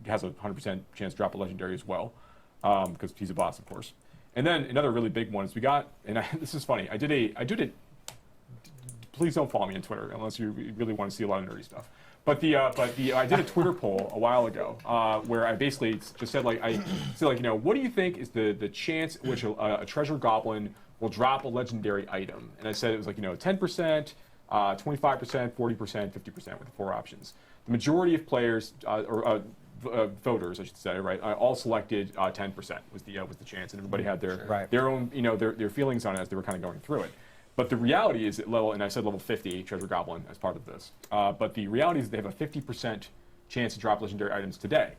has a 100% chance to drop a legendary as well, because he's a boss, of course. And then another really big one is we got, and this is funny. I did it. Please don't follow me on Twitter unless you really want to see a lot of nerdy stuff. But I did a Twitter poll a while ago where I basically just said what do you think is the chance at which a treasure goblin will drop a legendary item? And I said it was 10%, 25%, 40%, 50% with the 4 options. The majority of players voters, I should say, right, all selected 10% was the chance, and everybody had their own their feelings on it as they were kind of going through it. But the reality is at level, and I said level 50 treasure goblin as part of this. But the reality is they have a 50% chance to drop legendary items today,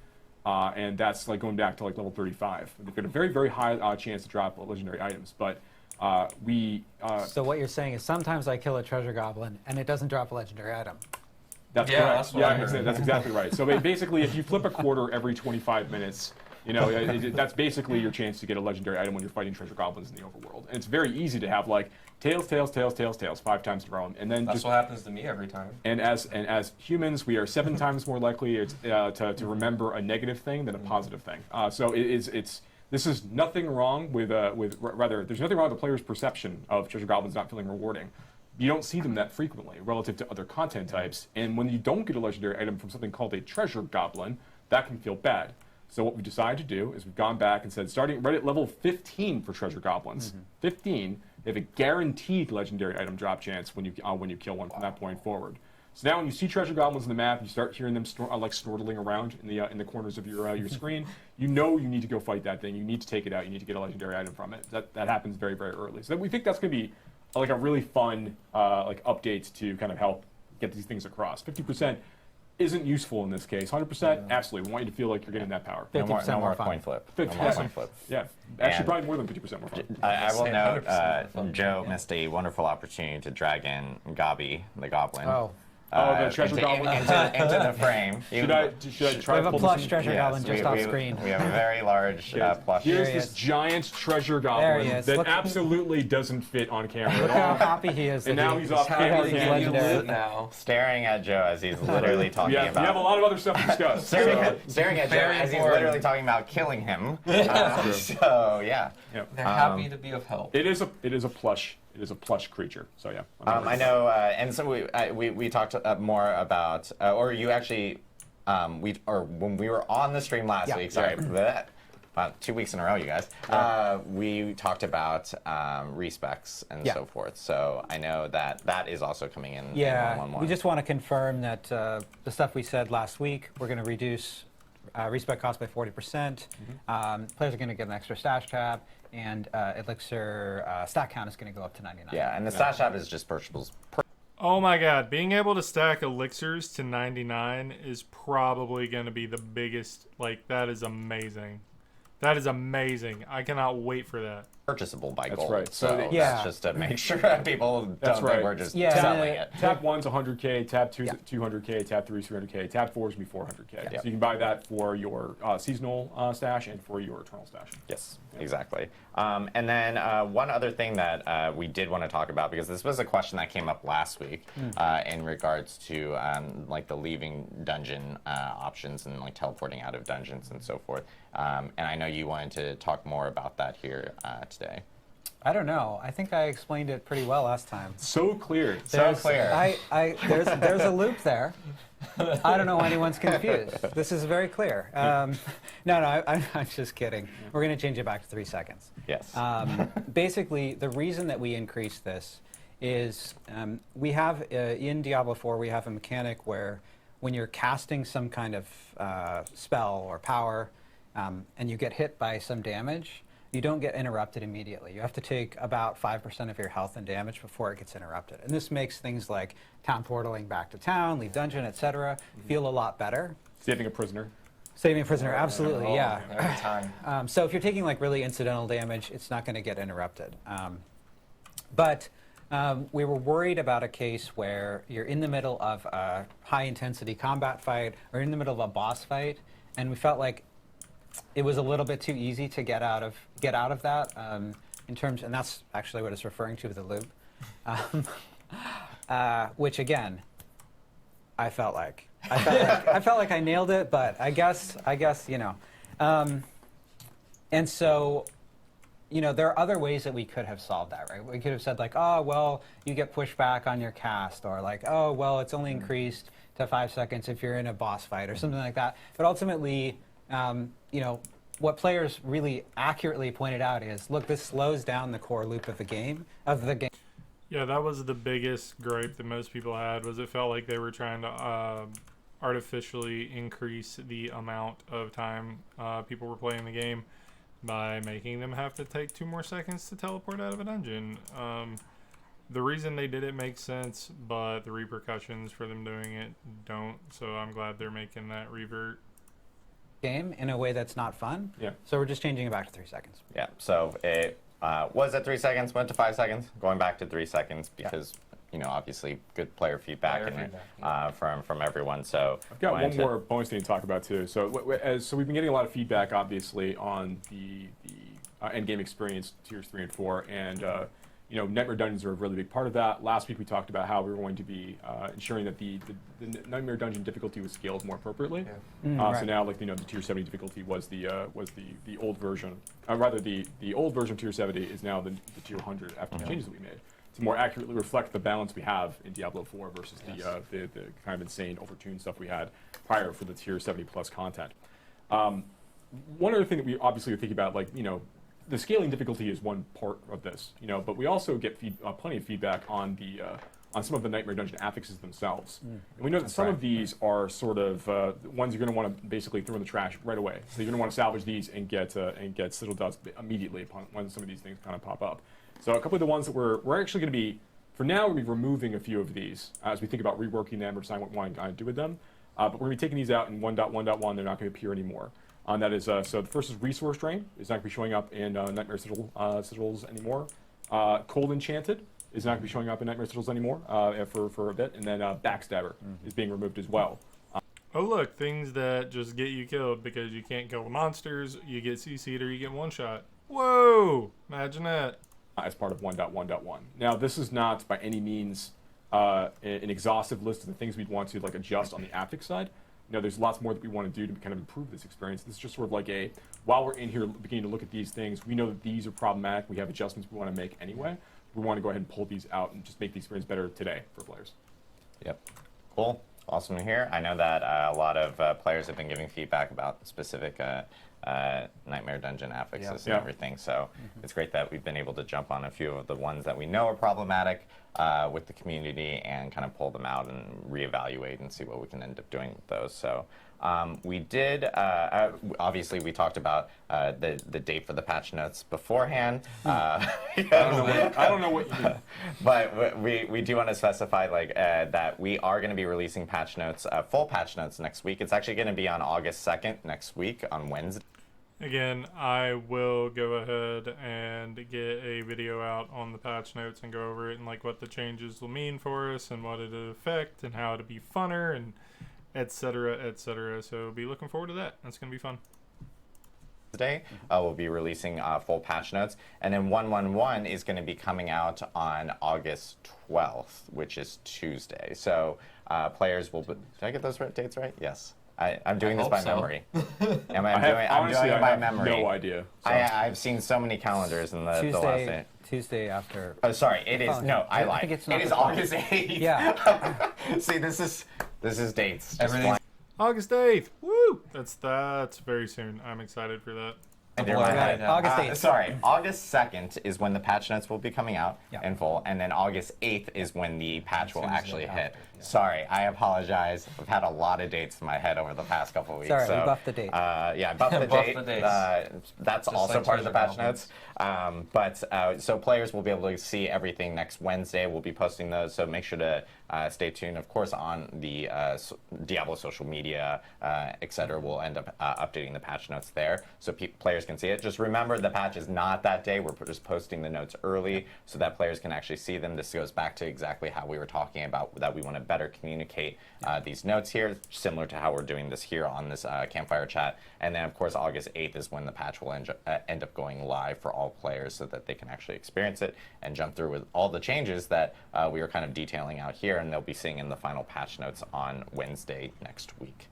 and that's going back to level 35. They've got a very, very high chance to drop legendary items, but. So what you're saying is sometimes I kill a treasure goblin and it doesn't drop a legendary item. That's correct. That's what I heard. That's exactly right. So basically, if you flip a quarter every 25 minutes, that's basically your chance to get a legendary item when you're fighting treasure goblins in the overworld. And it's very easy to have tails 5 times in a row, and then that's what happens to me every time. And as humans, we are 7 times more likely to remember a negative thing than a positive thing. So this is nothing wrong with rather there's nothing wrong with the player's perception of treasure goblins not feeling rewarding. You don't see them that frequently relative to other content types, and when you don't get a legendary item from something called a treasure goblin, that can feel bad. So what we decided to do is we've gone back and said, starting right at level 15 for treasure goblins, 15, they have a guaranteed legendary item drop chance when you kill one from that point forward. So now when you see treasure goblins in the map, you start hearing them snortling around in the corners of your screen. You need to go fight that thing. You need to take it out. You need to get a legendary item from it. That happens very, very early. So we think that's going to be a really fun update to kind of help get these things across. 50% isn't useful in this case. 100%, absolutely. We want you to feel like you're getting that power. 50% No more fun. coin flip. Yeah. No more coin flip. Yeah, actually And probably more than 50% more fun. I will Say note, 100% fun. Joe missed a wonderful opportunity to drag in Gabi, the goblin. The treasure goblin into the frame. Should I try We have to a pull plush this in? treasure goblin just off we, screen. We have a very large plush. Here's There he this is. giant treasure There goblin he is. that Look- absolutely doesn't fit on camera Look at how all. happy he is. And that now he- he's off he has camera his again. legendary. now. Staring at Joe as he's literally talking We have a about. lot of other stuff to discuss. Staring at Joe Very as he's important. literally talking about killing him. true. So yeah. Yep. They're happy to be of help. It is a plush creature. So yeah. I know, and so we talked more about, or you actually, when we were on the stream last week. Sorry, about 2 weeks in a row, you guys. We talked about respecs and so forth. So I know that is also coming in. Yeah, in 111. we just want to confirm that the stuff we said last week, we're going to reduce respec cost by 40%. Players are going to get an extra stash tab, and Elixir stack count is going to go up to 99. Yeah, and the stash tab is just purchasables. Oh my god, being able to stack elixirs to 99 is probably going to be the biggest, that is amazing. That is amazing. I cannot wait for that. Purchasable by That's gold. right. So So that's just to make sure people don't That's think right. we're just Yeah. selling it. Tab 1's 100K, Tab 2's 200K, Tab 3's 300K, Tab 4's be 400K. Yep. So you can buy that for your seasonal stash and for your eternal stash. Yes, exactly. And then one other thing that we did want to talk about, because this was a question that came up last week in regards to the leaving dungeon options and teleporting out of dungeons and so forth. And I know you wanted to talk more about that here today. I don't know. I think I explained it pretty well last time. So clear. So clear. There's a loop there. I don't know why anyone's confused. This is very clear. I'm just kidding. We're going to change it back to 3 seconds. Yes. Basically, the reason that we increased this is we have, in Diablo 4, we have a mechanic where when you're casting some kind of spell or power and you get hit by some damage, you don't get interrupted immediately. You have to take about 5% of your health and damage before it gets interrupted. And this makes things like town portaling back to town, leave dungeon, etc. feel a lot better. Saving a prisoner. Saving a prisoner, absolutely, yeah. Every time. So if you're taking really incidental damage, it's not going to get interrupted. But we were worried about a case where you're in the middle of a high-intensity combat fight or in the middle of a boss fight, and we felt like it was a little bit too easy to get out of that. in terms, and that's actually what it's referring to with the loop, which again, I felt like I nailed it, but I guess you know, and so. You know, there are other ways that we could have solved that, right? We could have said like, oh, well, you get pushback on your cast, or like, oh, well, it's only increased to 5 seconds if you're in a boss fight, or something like that. But ultimately, you know, what players really accurately pointed out is, look, this slows down the core loop of the game. Yeah, that was the biggest gripe that most people had, was it felt like they were trying to artificially increase the amount of time people were playing the game by making them have to take 2 more seconds to teleport out of a dungeon. The reason they did it makes sense, but the repercussions for them doing it don't. So I'm glad they're making that revert. Game in a way that's not fun. Yeah. So we're just changing it back to 3 seconds. Yeah, so it was at 3 seconds, went to 5 seconds, going back to 3 seconds because, you know, obviously good player feedback, from everyone. So I've got one more bonus thing to talk about too. So we've been getting a lot of feedback, obviously, on the end game experience, tiers 3 and 4, and you know, Nightmare Dungeons are a really big part of that. Last week we talked about how we were going to be ensuring that the Nightmare Dungeon difficulty was scaled more appropriately. Yeah. So now, like, you know, the tier 70 difficulty was the old version. Rather, the old version of tier 70 is now the tier 100 after the changes that we made, to more accurately reflect the balance we have in Diablo 4 versus the kind of insane overtuned stuff we had prior for the tier 70 plus content. One other thing that we obviously are thinking about, like, you know, the scaling difficulty is one part of this, you know, but we also get plenty of feedback on some of the Nightmare Dungeon affixes themselves. And we know that some of these are sort of ones you're going to want to basically throw in the trash right away. So you're going to want to salvage these and get Citadel Dust immediately upon when some of these things kind of pop up. So a couple of the ones that we're actually going to be, for now, we're going to be removing a few of these as we think about reworking them or deciding what we want to do with them. But we're going to be taking these out in 1.1.1. They're not going to appear anymore. That is, so the first is Resource Drain. It's not going to be showing up in Nightmare Citadels anymore. Cold Enchanted is not going to be showing up in Nightmare Citadels anymore for a bit. And then Backstabber is being removed as well. Oh look, things that just get you killed because you can't kill the monsters. You get CC'd or you get one shot. Whoa! Imagine that. As part of 1.1.1. Now, this is not by any means an exhaustive list of the things we'd want to like adjust on the affix side. You know, there's lots more that we want to do to kind of improve this experience. This is just sort of like while we're in here beginning to look at these things, we know that these are problematic. We have adjustments we want to make anyway. We want to go ahead and pull these out and just make the experience better today for players. Yep. Cool. Awesome to hear. I know that a lot of players have been giving feedback about specific Nightmare Dungeon affixes and everything. So it's great that we've been able to jump on a few of the ones that we know are problematic with the community and kind of pull them out and reevaluate and see what we can end up doing with those. So we did, obviously we talked about the date for the patch notes beforehand. I don't know what you mean. But we do want to specify that we are going to be releasing patch notes, full patch notes next week. It's actually going to be on August 2nd next week on Wednesday. Again, I will go ahead and get a video out on the patch notes and go over it and like what the changes will mean for us and what it'll affect and how it'll be funner and etc. etc. So be looking forward to that. That's going to be fun. Today we'll be releasing full patch notes, and then 1.1.1 is going to be coming out on August 12th, which is Tuesday. So players will. Did I get those dates right? Yes. I'm doing this by memory. I'm doing it by memory. No idea. So. I've seen so many calendars in the last day. Tuesday after. Oh, sorry. It is no. I lied. It is August 8th. Yeah. See, this is dates. Everything's August 8th. Woo! That's very soon. I'm excited for that. August 8th. Sorry, August 2nd is when the patch notes will be coming out in full, and then August 8th is when the patch will actually hit. Sorry, I apologize. I've had a lot of dates in my head over the past couple of weeks. Sorry, so, we buffed the date. Yeah, buffed the date. That's just also like part of the patch notes. So players will be able to see everything next Wednesday. We'll be posting those, so make sure to stay tuned. Of course, on the Diablo social media, etc. We'll end up updating the patch notes there so players can see it. Just remember, the patch is not that day. We're just posting the notes early so that players can actually see them. This goes back to exactly how we were talking about that we want to better communicate these notes here, similar to how we're doing this here on this Campfire chat. And then, of course, August 8th is when the patch will end up going live for all players so that they can actually experience it and jump through with all the changes that we are kind of detailing out here, and they'll be seeing in the final patch notes on Wednesday next week.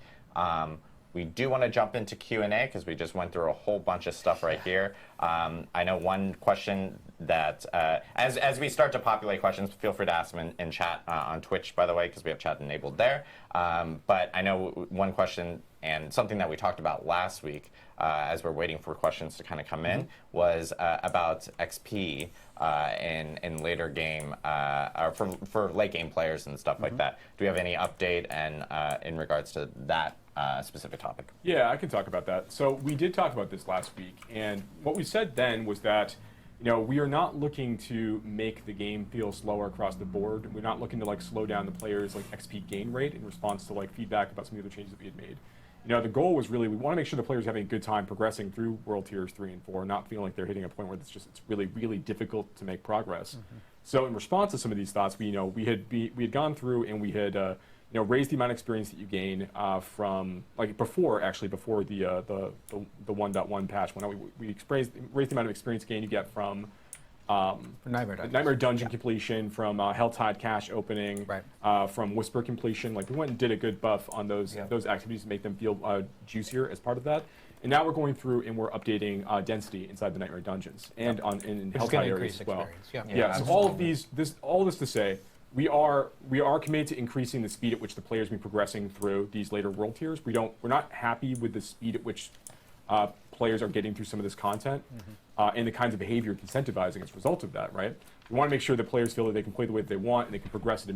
We do want to jump into Q&A because we just went through a whole bunch of stuff right here. I know one question that, as we start to populate questions, feel free to ask them in chat on Twitch, by the way, because we have chat enabled there. But I know one question, and something that we talked about last week as we're waiting for questions to kind of come in, was about XP in later game, or for late game players and stuff like that. Do we have any update and in regards to that specific topic? Yeah, I can talk about that. So we did talk about this last week, and what we said then was that, you know, we are not looking to make the game feel slower across the board. We're not looking to like slow down the players' like XP gain rate in response to like feedback about some of the other changes that we had made. You know, the goal was really, we want to make sure the players are having a good time progressing through World Tiers 3 and 4, not feeling like they're hitting a point where it's really, really difficult to make progress. So in response to some of these thoughts, we had gone through and we had raised the amount of experience that you gain from, like, before the 1.1 patch went out. We raised the amount of experience gain you get from Nightmare Dungeon completion, from Helltide cache opening, from Whisper completion. Like, we went and did a good buff on those activities to make them feel juicier as part of that. And now we're going through and we're updating density inside the Nightmare Dungeons and in Helltide areas as well. So all this to say, we are committed to increasing the speed at which the players be progressing through these later world tiers. We're not happy with the speed at which players are getting through some of this content and the kinds of behavior it's incentivizing as a result of that, right? We want to make sure that players feel that they can play the way that they want and they can progress at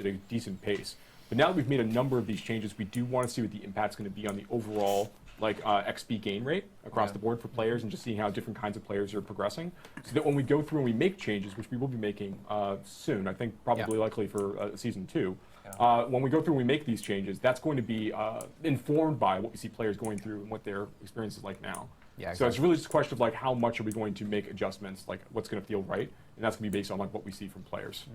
a decent pace. But now that we've made a number of these changes, we do want to see what the impact's going to be on the overall XP gain rate across the board for players, and just seeing how different kinds of players are progressing, so that when we go through and we make changes, which we will be making soon, I think probably likely for Season 2, when we go through and we make these changes, that's going to be informed by what we see players going through and what their experience is like now. Yeah, exactly. So it's really just a question of like how much are we going to make adjustments, like what's going to feel right, and that's going to be based on like what we see from players.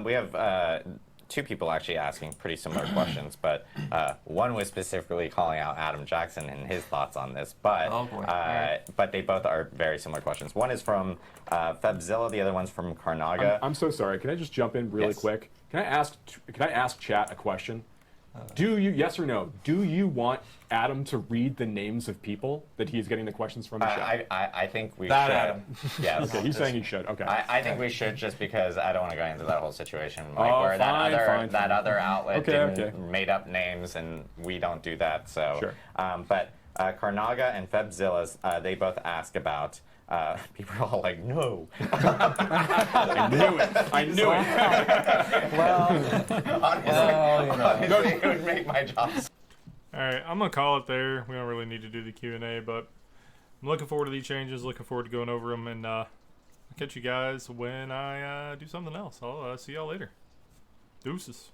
We have two people actually asking pretty similar questions, but one was specifically calling out Adam Jackson and his thoughts on this, but but they both are very similar questions. One is from Febzilla, the other one's from Karnaga. I'm so sorry. Can I just jump in really quick? Can I ask chat a question? Do you, yes or no, do you want Adam to read the names of people that he's getting the questions from the chat? I think we should. Adam. Yes. Okay, he's saying he should. Okay. I think we should, just because I don't want to go into that whole situation, Mike, where that other outlet made up names, and we don't do that. So, sure. But Karnaga and Febzilla, they both ask about. People are all like, no. I knew it. Well, honestly, it would make my job. All right, I'm gonna call it there. We don't really need to do the Q&A, but I'm looking forward to these changes. Looking forward to going over them, and I'll catch you guys when I do something else. I'll see y'all later. Deuces.